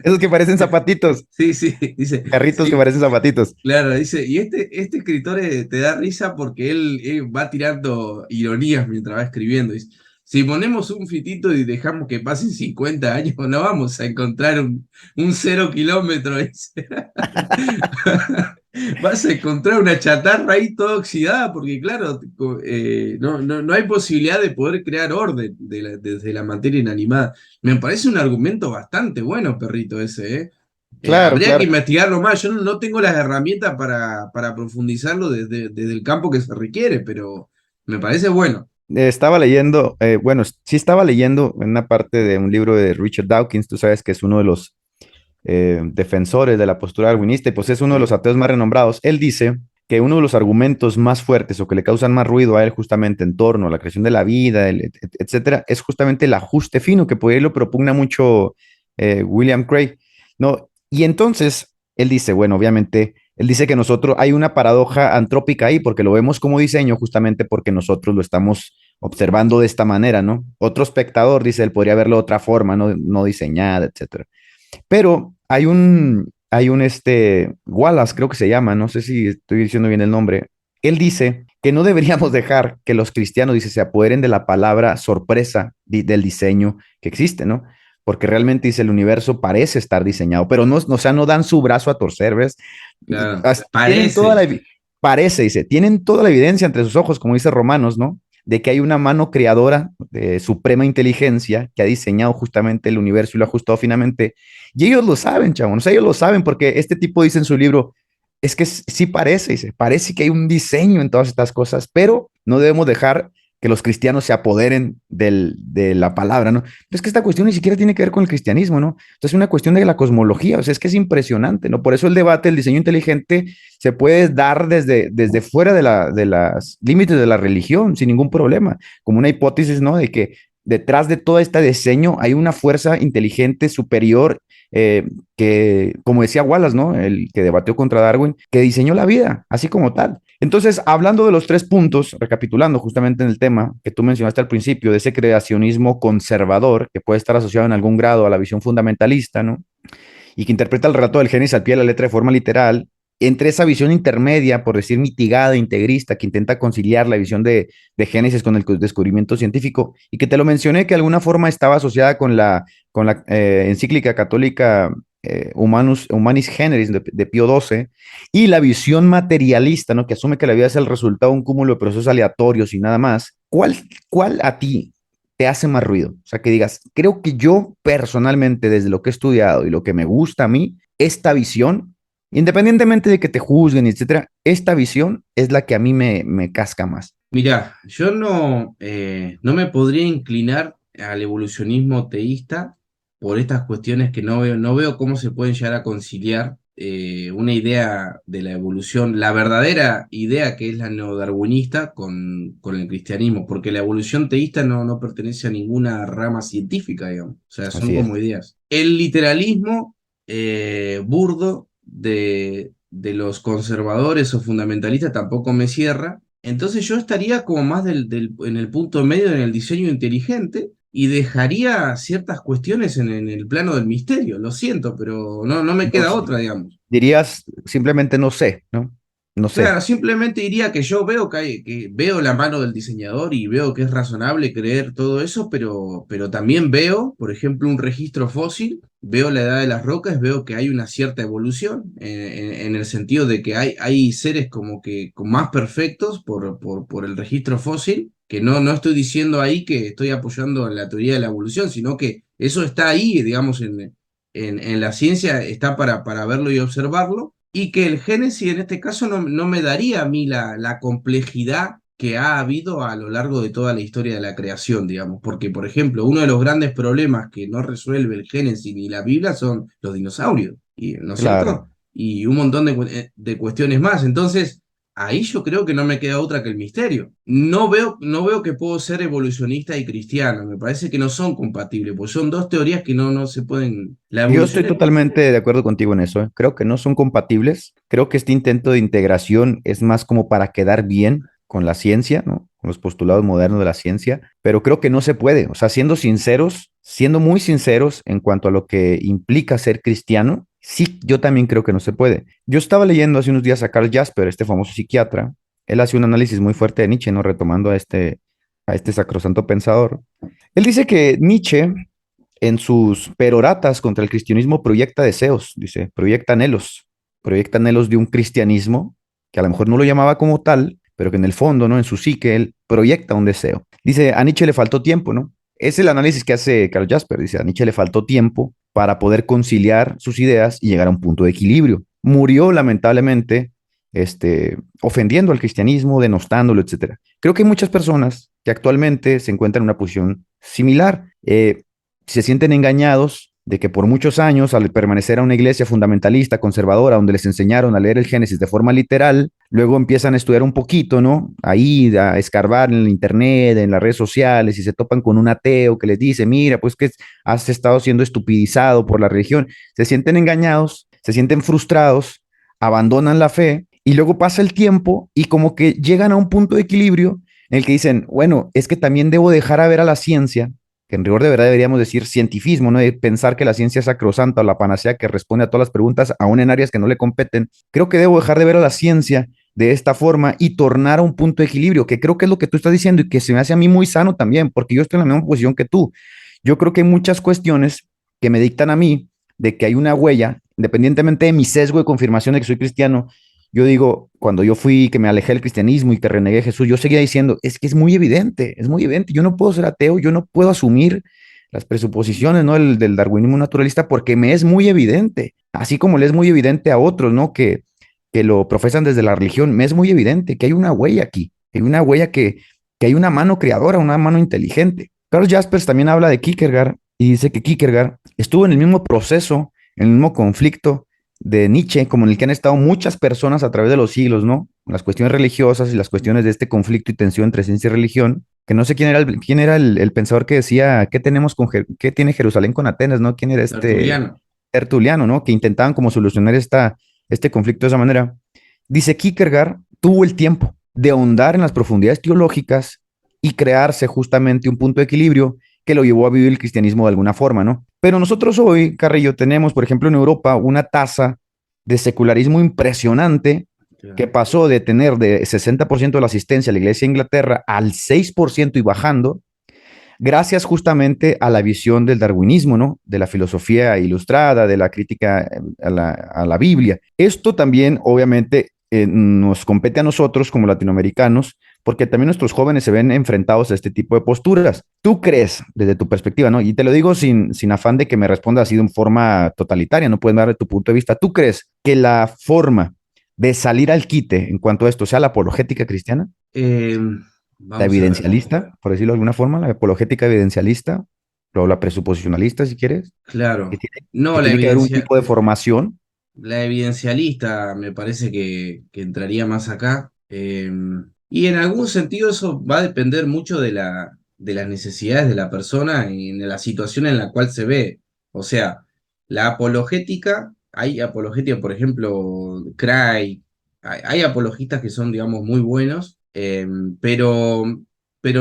esos que parecen zapatitos, Sí, sí, dice, carritos que sí, parecen zapatitos. claro, dice, y este escritor te da risa porque él va tirando ironías mientras va escribiendo. Dice, si ponemos un fitito y dejamos que pasen 50 años, no vamos a encontrar un 0 kilómetro. Dice. Vas a encontrar una chatarra ahí toda oxidada, porque claro, no hay posibilidad de poder crear orden desde la materia inanimada. Me parece un argumento bastante bueno, perrito, ese, ¿eh? Claro, Habría que claro. investigarlo más. Yo no tengo las herramientas para profundizarlo desde el campo que se requiere, pero me parece bueno. Estaba leyendo, bueno, sí estaba leyendo en una parte de un libro de Richard Dawkins, tú sabes que es uno de los defensores de la postura darwinista y pues es uno de los ateos más renombrados. Él dice que uno de los argumentos más fuertes o que le causan más ruido a él justamente en torno a la creación de la vida, etcétera, es justamente el ajuste fino, que por ahí lo propugna mucho William Craig, ¿no? Y entonces él dice, bueno, obviamente, él dice que nosotros hay una paradoja antrópica ahí porque lo vemos como diseño justamente porque nosotros lo estamos observando de esta manera, ¿no? Otro espectador, dice él, podría verlo de otra forma, no diseñada, etcétera. Pero hay un Wallace, creo que se llama, no sé si estoy diciendo bien el nombre. Él dice que no deberíamos dejar que los cristianos, dice, se apoderen de la palabra sorpresa del diseño que existe, ¿no? porque realmente dice el universo parece estar diseñado, pero no, o sea, no dan su brazo a torcer, ¿ves? Claro, Tienen toda parece. la, parece, dice, tienen toda la evidencia entre sus ojos, como dice Romanos, ¿no? De que hay una mano creadora de suprema inteligencia que ha diseñado justamente el universo y lo ha ajustado finamente. Y ellos lo saben, chavos, o sea, ellos lo saben porque este tipo dice en su libro, es que sí parece, dice, parece que hay un diseño en todas estas cosas, pero no debemos dejar que los cristianos se apoderen de la palabra, ¿no? Es que esta cuestión ni siquiera tiene que ver con el cristianismo, ¿no? Entonces es una cuestión de la cosmología, o sea, es que es impresionante, ¿no? Por eso el debate, el diseño inteligente, se puede dar desde fuera de las límites de la religión, sin ningún problema, como una hipótesis, ¿no? De que detrás de todo este diseño hay una fuerza inteligente superior que, como decía Wallace, ¿no? El que debatió contra Darwin, que diseñó la vida, así como tal. Entonces, hablando de los 3 puntos, recapitulando justamente en el tema que tú mencionaste al principio, de ese creacionismo conservador que puede estar asociado en algún grado a la visión fundamentalista, ¿no? Y que interpreta el relato del Génesis al pie de la letra de forma literal, entre esa visión intermedia, por decir mitigada, integrista, que intenta conciliar la visión de Génesis con el descubrimiento científico, y que te lo mencioné que de alguna forma estaba asociada con la encíclica católica Humanis Generis de Pío XII, y la visión materialista, ¿no? Que asume que la vida es el resultado de un cúmulo de procesos aleatorios y nada más. ¿Cuál a ti te hace más ruido? O sea, que digas, creo que yo personalmente, desde lo que he estudiado y lo que me gusta a mí, esta visión, independientemente de que te juzguen, etcétera, esta visión es la que a mí me casca más. Mirá, yo no me podría inclinar al evolucionismo teísta por estas cuestiones que no veo cómo se pueden llegar a conciliar una idea de la evolución, la verdadera idea que es la neodarwinista con el cristianismo, porque la evolución teísta no pertenece a ninguna rama científica, digamos, o sea, son Así como es. ideas. El literalismo burdo de los conservadores o fundamentalistas tampoco me cierra. Entonces yo estaría como más en el punto medio en el diseño inteligente y dejaría ciertas cuestiones en el plano del misterio. Lo siento, pero no me No queda sé. otra, digamos. Dirías simplemente no sé, ¿no? No sé. Claro, simplemente diría que yo veo que veo la mano del diseñador y veo que es razonable creer todo eso, pero también veo, por ejemplo, un registro fósil, veo la edad de las rocas, veo que hay una cierta evolución en el sentido de que hay seres como que más perfectos por el registro fósil, que no estoy diciendo ahí que estoy apoyando la teoría de la evolución, sino que eso está ahí, digamos, en la ciencia, está para verlo y observarlo y que el Génesis en este caso no me daría a mí la complejidad que ha habido a lo largo de toda la historia de la creación, digamos, porque, por ejemplo, uno de los grandes problemas que no resuelve el Génesis ni la Biblia son los dinosaurios, ¿no es Claro. cierto? Y un montón de cuestiones más. Entonces, ahí yo creo que no me queda otra que el misterio. No veo que puedo ser evolucionista y cristiano, me parece que no son compatibles, pues son dos teorías que no se pueden... La Yo evolución estoy es... totalmente de acuerdo contigo en eso, ¿eh? Creo que no son compatibles. Creo que este intento de integración es más como para quedar bien con la ciencia, ¿no? Con los postulados modernos de la ciencia, pero creo que no se puede. O sea, siendo sinceros, siendo muy sinceros en cuanto a lo que implica ser cristiano, sí, yo también creo que no se puede. Yo estaba leyendo hace unos días a Karl Jasper, este famoso psiquiatra. Él hace un análisis muy fuerte de Nietzsche, ¿no? Retomando a este sacrosanto pensador. Él dice que Nietzsche en sus peroratas contra el cristianismo proyecta deseos, dice, proyecta anhelos de un cristianismo que a lo mejor no lo llamaba como tal, pero que en el fondo, ¿no? En su psique, él proyecta un deseo. Dice, a Nietzsche le faltó tiempo, ¿no? Es el análisis que hace Karl Jasper, dice, a Nietzsche le faltó tiempo para poder conciliar sus ideas y llegar a un punto de equilibrio. Murió lamentablemente ofendiendo al cristianismo, denostándolo, etcétera. Creo que hay muchas personas que actualmente se encuentran en una posición similar. Se sienten engañados de que por muchos años, al permanecer a una iglesia fundamentalista, conservadora, donde les enseñaron a leer el Génesis de forma literal, luego empiezan a estudiar un poquito, ¿no? Ahí a escarbar en el internet, en las redes sociales, y se topan con un ateo que les dice, mira, pues que has estado siendo estupidizado por la religión. Se sienten engañados, se sienten frustrados, abandonan la fe, y luego pasa el tiempo y como que llegan a un punto de equilibrio en el que dicen, bueno, es que también debo dejar a ver a la ciencia que en rigor de verdad deberíamos decir cientifismo, ¿no? De pensar que la ciencia es sacrosanta o la panacea que responde a todas las preguntas, aún en áreas que no le competen. Creo que debo dejar de ver a la ciencia de esta forma y tornar a un punto de equilibrio, que creo que es lo que tú estás diciendo y que se me hace a mí muy sano también, porque yo estoy en la misma posición que tú. Yo creo que hay muchas cuestiones que me dictan a mí de que hay una huella, independientemente de mi sesgo de confirmación de que soy cristiano. Yo digo, cuando yo fui, que me alejé del cristianismo y que renegué de Jesús, yo seguía diciendo, es que es muy evidente, yo no puedo ser ateo, yo no puedo asumir las presuposiciones, ¿no? Del darwinismo naturalista, porque me es muy evidente, así como le es muy evidente a otros, ¿no? Que lo profesan desde la religión, me es muy evidente que hay una huella aquí, hay una huella que hay una mano creadora, una mano inteligente. Carl Jaspers también habla de Kierkegaard y dice que Kierkegaard estuvo en el mismo proceso, en el mismo conflicto de Nietzsche, como en el que han estado muchas personas a través de los siglos, ¿no? Las cuestiones religiosas y las cuestiones de este conflicto y tensión entre ciencia y religión, que no sé quién era el pensador que decía, ¿qué tiene Jerusalén con Atenas, ¿no? ¿Quién era este Tertuliano. Tertuliano, ¿no? Que intentaban como solucionar este conflicto de esa manera. Dice Kierkegaard tuvo el tiempo de ahondar en las profundidades teológicas y crearse justamente un punto de equilibrio que lo llevó a vivir el cristianismo de alguna forma, ¿no? Pero nosotros hoy, Carrillo, tenemos, por ejemplo, en Europa una tasa de secularismo impresionante que Claro. pasó de tener de 60% de la asistencia a la iglesia de Inglaterra al 6% y bajando, gracias justamente a la visión del darwinismo, ¿no? De la filosofía ilustrada, de la crítica a la Biblia. Esto también, obviamente, nos compete a nosotros como latinoamericanos, porque también nuestros jóvenes se ven enfrentados a este tipo de posturas. ¿Tú crees, desde tu perspectiva, ¿no? Y te lo digo sin afán de que me respondas así de forma totalitaria, no puedes dar tu punto de vista. ¿Tú crees que la forma de salir al quite en cuanto a esto sea la apologética cristiana? Eh, La Vamos a ver. evidencialista, por decirlo de alguna forma, la apologética evidencialista, o la presuposicionalista, si quieres, que Claro. tiene, No, que tiene que haber un tipo de formación. la evidencialista me parece que entraría más acá. Y en algún sentido eso va a depender mucho de las necesidades de la persona y de la situación en la cual se ve. O sea, la apologética, hay apologética, por ejemplo, Craig, hay apologistas que son, digamos, muy buenos, pero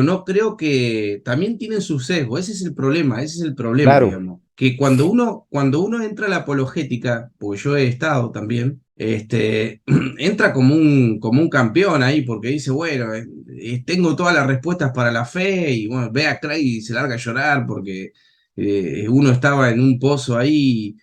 no creo que también tienen su sesgo. Ese es el problema, Claro, digamos. Que cuando uno entra a la apologética, porque yo he estado también, entra como un campeón ahí, porque dice, bueno, tengo todas las respuestas para la fe, y bueno, ve a Craig y se larga a llorar porque uno estaba en un pozo ahí,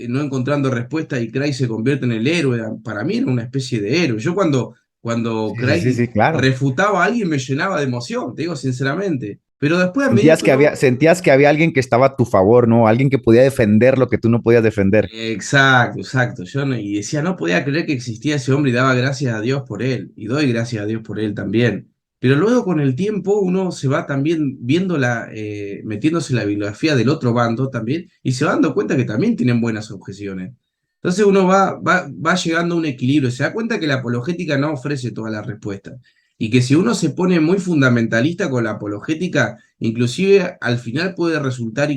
no encontrando respuesta, y Craig se convierte en el héroe. Para mí era una especie de héroe. Yo cuando sí, sí, sí, Craig sí, claro. refutaba a alguien me llenaba de emoción, te digo sinceramente. Pero después, a medida Sentías que que había, uno. sentías que había alguien que estaba a tu favor, ¿no? Alguien que podía defender lo que tú no podías defender. Exacto, exacto. Y decía, no podía creer que existía ese hombre y daba gracias a Dios por él. Y doy gracias a Dios por él también. Pero luego con el tiempo uno se va también viendo metiéndose en la bibliografía del otro bando también y se va dando cuenta que también tienen buenas objeciones. Entonces uno va llegando a un equilibrio, se da cuenta que la apologética no ofrece todas las respuestas. Y que si uno se pone muy fundamentalista con la apologética, inclusive al final puede resultar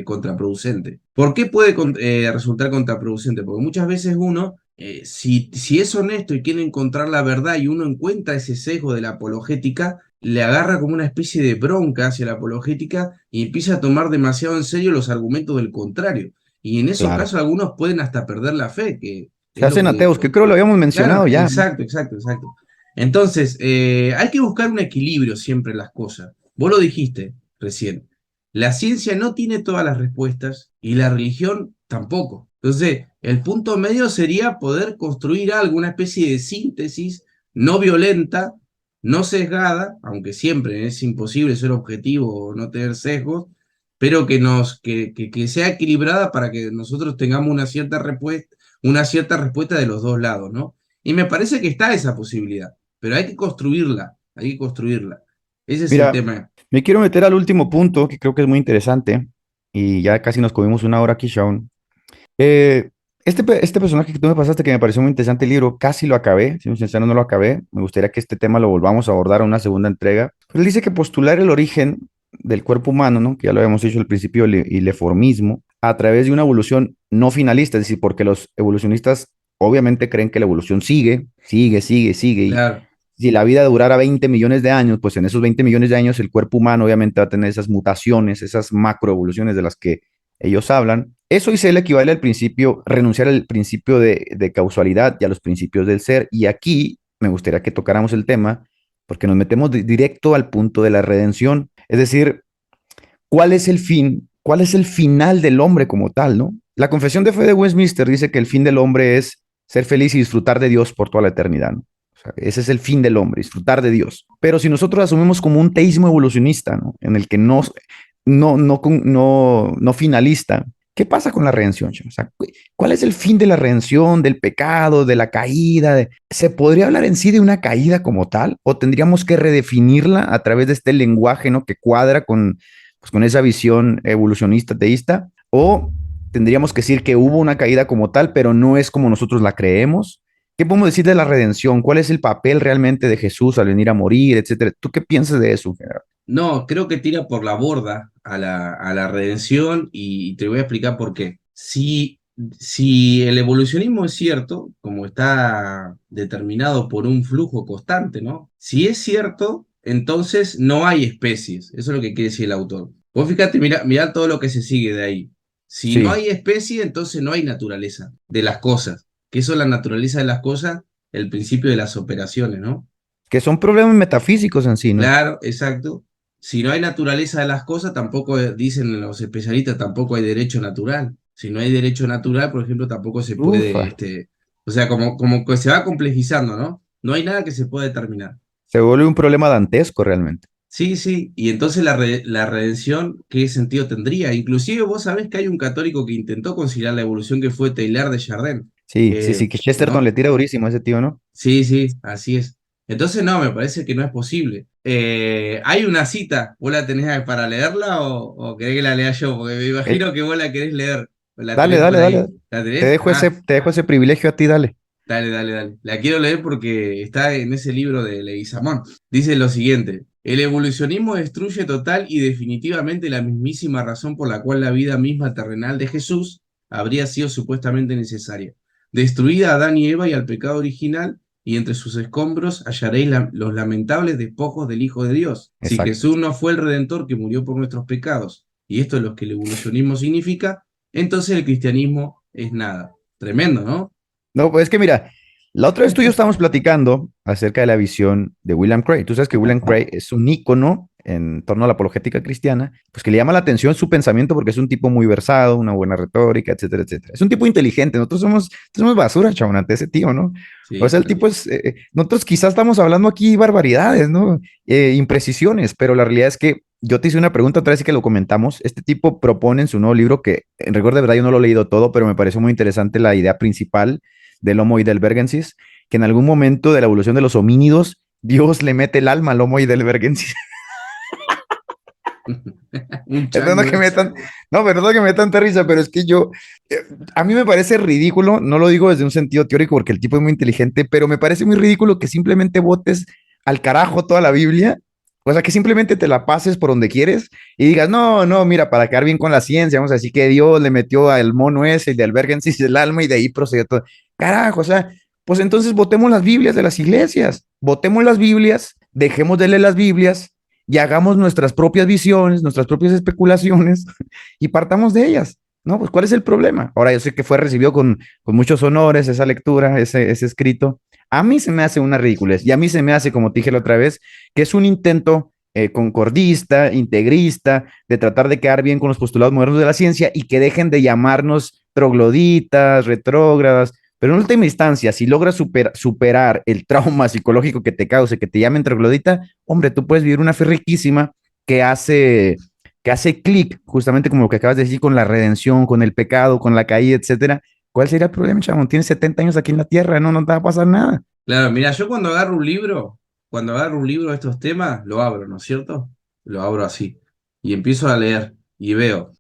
contraproducente. ¿Por qué puede resultar contraproducente? Porque muchas veces uno, si es honesto y quiere encontrar la verdad y uno encuentra ese sesgo de la apologética, le agarra como una especie de bronca hacia la apologética y empieza a tomar demasiado en serio los argumentos del contrario. Y en esos Claro. casos algunos pueden hasta perder la fe, que Se es lo hacen que. ateos, que creo lo habíamos mencionado Claro, ya, ¿no? exacto, exacto, exacto. Entonces, hay que buscar un equilibrio siempre en las cosas. Vos lo dijiste recién. La ciencia no tiene todas las respuestas y la religión tampoco. Entonces, el punto medio sería poder construir algo, una especie de síntesis no violenta, no sesgada, aunque siempre es imposible ser objetivo o no tener sesgos, pero que sea equilibrada para que nosotros tengamos una cierta respuesta de los dos lados, ¿no? Y me parece que está esa posibilidad, pero hay que construirla, hay que construirla. Ese es el Mira, tema. me quiero meter al último punto, que creo que es muy interesante, y ya casi nos comimos una hora aquí, Shaun. Eh, este personaje que tú me pasaste, que me pareció muy interesante el libro, casi lo acabé, si no sincero, no lo acabé. Me gustaría que este tema lo volvamos a abordar en una segunda entrega. Pero él dice que postular el origen del cuerpo humano, ¿no? Que ya lo habíamos dicho al principio, y el eformismo, a través de una evolución no finalista, es decir, porque los evolucionistas obviamente creen que la evolución sigue, sigue, sigue, sigue, y Claro, si la vida durara 20 millones de años, pues en esos 20 millones de años el cuerpo humano obviamente va a tener esas mutaciones, esas macroevoluciones de las que ellos hablan. Eso dice el equivale al principio, renunciar al principio de causalidad y a los principios del ser. Y aquí me gustaría que tocáramos el tema, porque nos metemos directo al punto de la redención. Es decir, ¿cuál es el fin ¿cuál es el final del hombre como tal, no? La Confesión de Fe de Westminster dice que el fin del hombre es ser feliz y disfrutar de Dios por toda la eternidad, ¿no? O sea, ese es el fin del hombre, disfrutar de Dios. Pero si nosotros asumimos como un teísmo evolucionista, ¿no? En el que no finalista, ¿qué pasa con la redención, Chema? O sea, ¿cuál es el fin de la redención, del pecado, de la caída? ¿Se podría hablar en sí de una caída como tal? ¿O tendríamos que redefinirla a través de este lenguaje, ¿no? Que cuadra con esa visión evolucionista, teísta? ¿O tendríamos que decir que hubo una caída como tal, pero no es como nosotros la creemos? ¿Qué podemos decir de la redención? ¿Cuál es el papel realmente de Jesús al venir a morir, etcétera? ¿Tú qué piensas de eso, Gerardo? No, creo que tira por la borda a la redención y te voy a explicar por qué. Si el evolucionismo es cierto, como está determinado por un flujo constante, ¿no? Si es cierto, entonces no hay especies. Eso es lo que quiere decir el autor. Vos fíjate, mira todo lo que se sigue de ahí. Si no Sí, hay especie, entonces no hay naturaleza de las cosas. Que eso es la naturaleza de las cosas, el principio de las operaciones, ¿no? que son problemas metafísicos en sí, ¿no? Claro, exacto. Si no hay naturaleza de las cosas, tampoco, dicen los especialistas, tampoco hay derecho natural. Si no hay derecho natural, por ejemplo, tampoco se puede, Ufa, o sea, como que se va complejizando, ¿no? No hay nada que se pueda determinar. se vuelve un problema dantesco realmente. Sí, sí, y entonces la redención, ¿qué sentido tendría? Inclusive vos sabés que hay un católico que intentó conciliar la evolución que fue Teilhard de Chardin, Sí, sí, sí, que Chesterton le ¿no? tira durísimo a ese tío, ¿no? Sí, sí, así es. Entonces, no, me parece que no es posible. Hay una cita, ¿vos la tenés para leerla o querés que la lea yo? Porque me Eh, imagino que vos la querés leer, o la dale, tenés por dale, dale. ahí. ¿La tenés? Ah, Te dejo ese privilegio a ti, dale. dale, dale, dale. La quiero leer porque está en ese libro de Leguizamón. Dice lo siguiente: el evolucionismo destruye total y definitivamente la mismísima razón por la cual la vida misma terrenal de Jesús habría sido supuestamente necesaria. Destruida a Adán y Eva y al pecado original, y entre sus escombros hallaréis los lamentables despojos del Hijo de Dios. Si Exacto. Jesús no fue el Redentor que murió por nuestros pecados, y esto es lo que el evolucionismo significa, entonces el cristianismo es nada. Tremendo, ¿no? No, pues es que mira, la otra vez tú y yo estábamos platicando acerca de la visión de William Craig. Tú sabes que William Craig es un ícono en torno a la apologética cristiana, pues que le llama la atención su pensamiento porque es un tipo muy versado, una buena retórica, etcétera, etcétera. Es un tipo inteligente. Nosotros somos basura, chabón, ante ese tío, ¿no? O Sí, sea, el tipo es, nosotros quizás estamos hablando aquí barbaridades, ¿no? Imprecisiones, pero la realidad es que yo te hice una pregunta otra vez y que lo comentamos. Este tipo propone en su nuevo libro, que en rigor de verdad yo no lo he leído todo, pero me pareció muy interesante la idea principal del Homo heidelbergensis, que en algún momento de la evolución de los homínidos, Dios le mete el alma al Homo heidelbergensis. un Perdón chango que me es. tan, no, perdón que me dé tanta risa, pero es que eh, a mí me parece ridículo, no lo digo desde un sentido teórico porque el tipo es muy inteligente, pero me parece muy ridículo que simplemente votes al carajo toda la Biblia, o sea, que simplemente te la pases por donde quieres y digas, no, no, mira, para quedar bien con la ciencia, vamos a decir que Dios le metió al mono ese de Albergensis el alma y de ahí procedió todo. Carajo, o sea, pues entonces votemos las Biblias de las iglesias, votemos las Biblias, dejemos de leer las Biblias y hagamos nuestras propias visiones, nuestras propias especulaciones y partamos de ellas. ¿No? Pues ¿cuál es el problema? Ahora yo sé que fue recibido con muchos honores esa lectura, ese escrito. A mí se me hace una ridiculez y a mí se me hace, como te dije la otra vez, que es un intento concordista, integrista, de tratar de quedar bien con los postulados modernos de la ciencia y que dejen de llamarnos trogloditas, retrógradas, pero en última instancia, si logras superar el trauma psicológico que te cause, que te llamen troglodita, hombre, tú puedes vivir una fe riquísima que hace, que hace clic, justamente como lo que acabas de decir, con la redención, con el pecado, con la caída, etcétera. ¿Cuál sería el problema, chabón? Tienes 70 años aquí en la tierra, no, no te va a pasar nada. Claro, mira, yo cuando agarro un libro de estos temas, lo abro, ¿no es cierto? Lo abro así y empiezo a leer y veo.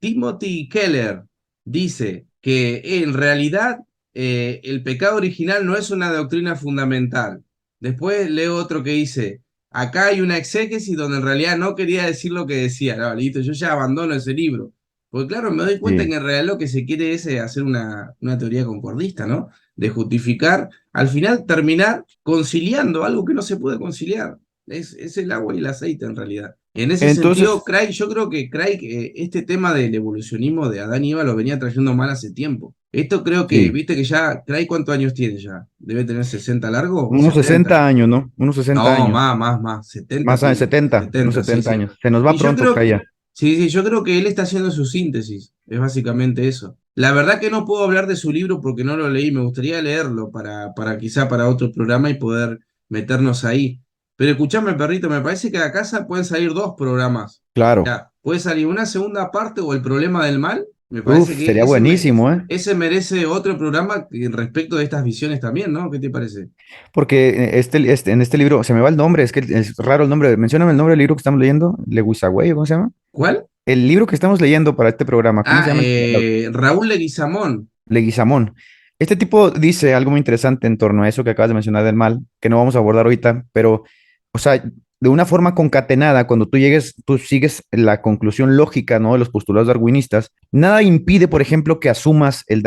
Timothy Keller dice que en realidad el pecado original no es una doctrina fundamental. Después leo otro que dice, acá hay una exégesis donde en realidad no quería decir lo que decía. No, listo, yo ya abandono ese libro. Porque claro, me doy cuenta que Sí. en realidad lo que se quiere es hacer una teoría concordista, ¿no? De justificar, al final terminar conciliando algo que no se puede conciliar. Es el agua y el aceite en realidad. En ese sentido, Entonces, Craig, yo creo que Craig, este tema del evolucionismo de Adán y Eva lo venía trayendo mal hace tiempo. Esto creo que, sí, viste que ya, Craig, ¿cuántos años tiene ya? ¿Debe tener 60 largo o unos 70? 60 años, ¿no? Unos 60 No, años. más, 70 Más de tiene. 70, unos 70, sí, 70 sí. años. Se nos va Y yo pronto, creo, Calla. Sí, sí, yo creo que él está haciendo su síntesis, es básicamente eso. La verdad que no puedo hablar de su libro porque no lo leí, me gustaría leerlo para quizá para otro programa y poder meternos ahí. Pero escuchame, perrito, me parece que a casa pueden salir dos programas. Claro. Ya, puede salir una segunda parte o el problema del mal. Me parece Uf, que sería buenísimo, ¿eh? ese merece otro programa respecto de estas visiones también, ¿no? ¿Qué te parece? Porque en este libro, se me va el nombre, es que es raro el nombre. Mencióname el nombre del libro que estamos leyendo, Leguizagüey, ¿cómo se llama? ¿Cuál? El libro que estamos leyendo para este programa, ¿cómo se Ah, llama? Raúl Leguizamón. Leguizamón. Este tipo dice algo muy interesante en torno a eso que acabas de mencionar del mal, que no vamos a abordar ahorita, pero, o sea, de una forma concatenada, cuando tú sigues la conclusión lógica, ¿no? De los postulados darwinistas, nada impide, por ejemplo, que asumas el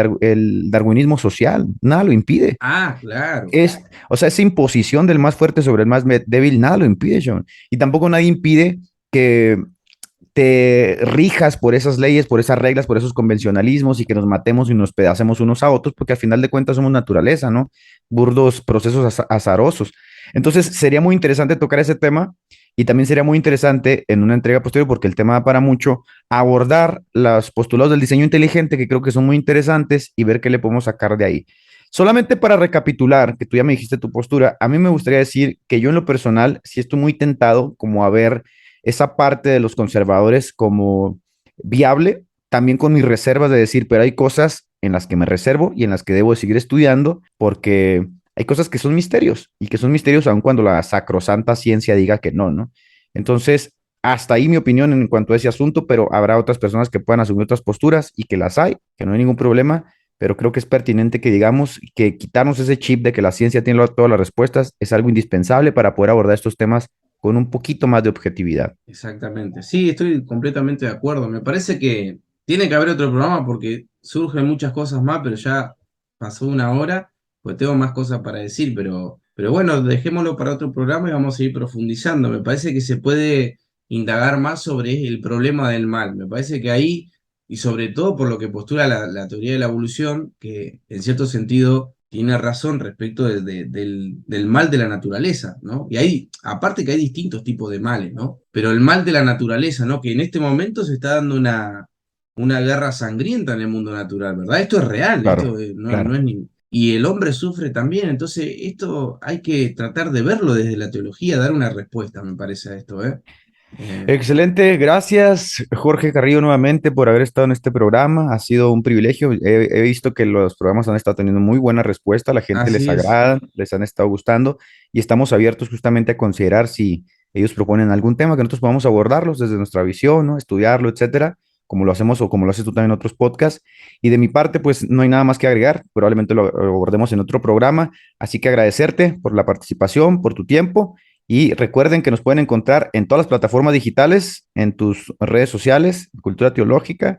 darwinismo social, nada lo impide. Ah, claro. O sea, esa imposición del más fuerte sobre el más débil, nada lo impide, John. Y tampoco nadie impide que te rijas por esas leyes, por esas reglas, por esos convencionalismos y que nos matemos y nos pedacemos unos a otros, porque al final de cuentas somos naturaleza, ¿no? Burdos procesos azarosos. Entonces, sería muy interesante tocar ese tema y también sería muy interesante en una entrega posterior, porque el tema da para mucho, abordar los postulados del diseño inteligente, que creo que son muy interesantes, y ver qué le podemos sacar de ahí. Solamente para recapitular, que tú ya me dijiste tu postura, a mí me gustaría decir que yo en lo personal sí estoy muy tentado como a ver esa parte de los conservadores como viable, también con mis reservas de decir, pero hay cosas en las que me reservo y en las que debo seguir estudiando porque hay cosas que son misterios y que son misterios aun cuando la sacrosanta ciencia diga que no, ¿no? Entonces, hasta ahí mi opinión en cuanto a ese asunto, pero habrá otras personas que puedan asumir otras posturas y que las hay, que no hay ningún problema, pero creo que es pertinente que digamos que quitarnos ese chip de que la ciencia tiene todas las respuestas es algo indispensable para poder abordar estos temas con un poquito más de objetividad. Exactamente. Sí, estoy completamente de acuerdo. Me parece que tiene que haber otro programa porque surgen muchas cosas más, pero ya pasó una hora, pues tengo más cosas para decir, pero bueno, dejémoslo para otro programa y vamos a ir profundizando. Me parece que se puede indagar más sobre el problema del mal. Me parece que ahí, y sobre todo por lo que postula la teoría de la evolución, que en cierto sentido tiene razón respecto del mal de la naturaleza, ¿no? Y ahí, aparte que hay distintos tipos de males, ¿no? Pero el mal de la naturaleza, ¿no? Que en este momento se está dando una guerra sangrienta en el mundo natural, ¿verdad? Esto es real, Claro, esto no claro. es ni... Y el hombre sufre también, entonces esto hay que tratar de verlo desde la teología, dar una respuesta, me parece a esto, ¿eh? Eh, Excelente, gracias Jorge Carrillo nuevamente por haber estado en este programa. Ha sido un privilegio. He visto que los programas han estado teniendo muy buena respuesta, a la gente les así es. agrada, les han estado gustando y estamos abiertos justamente a considerar si ellos proponen algún tema que nosotros podamos abordarlos desde nuestra visión, ¿no? Estudiarlo, etcétera, como lo hacemos o como lo haces tú también en otros podcasts. Y de mi parte, pues no hay nada más que agregar, probablemente lo abordemos en otro programa. Así que agradecerte por la participación, por tu tiempo. Y recuerden que nos pueden encontrar en todas las plataformas digitales, en tus redes sociales, Cultura Teológica.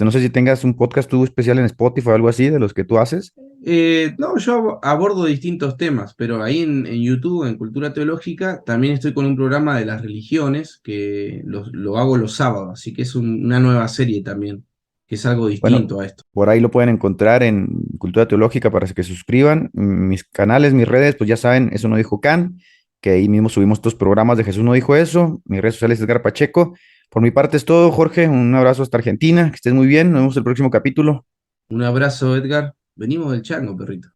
No sé si tengas un podcast tú especial en Spotify o algo así de los que tú haces. No, yo abordo distintos temas, pero ahí en YouTube, en Cultura Teológica, también estoy con un programa de las religiones que lo hago los sábados, así que es una nueva serie también, que es algo Bueno, distinto a esto. por ahí lo pueden encontrar en Cultura Teológica para que se suscriban. Mis canales, mis redes, pues ya saben, eso no dijo Can, que ahí mismo subimos estos programas de Jesús no dijo eso. Mis redes sociales es Edgar Pacheco. Por mi parte es todo, Jorge. Un abrazo hasta Argentina. Que estés muy bien. Nos vemos el próximo capítulo. Un abrazo, Edgar. Venimos del chango, perrito.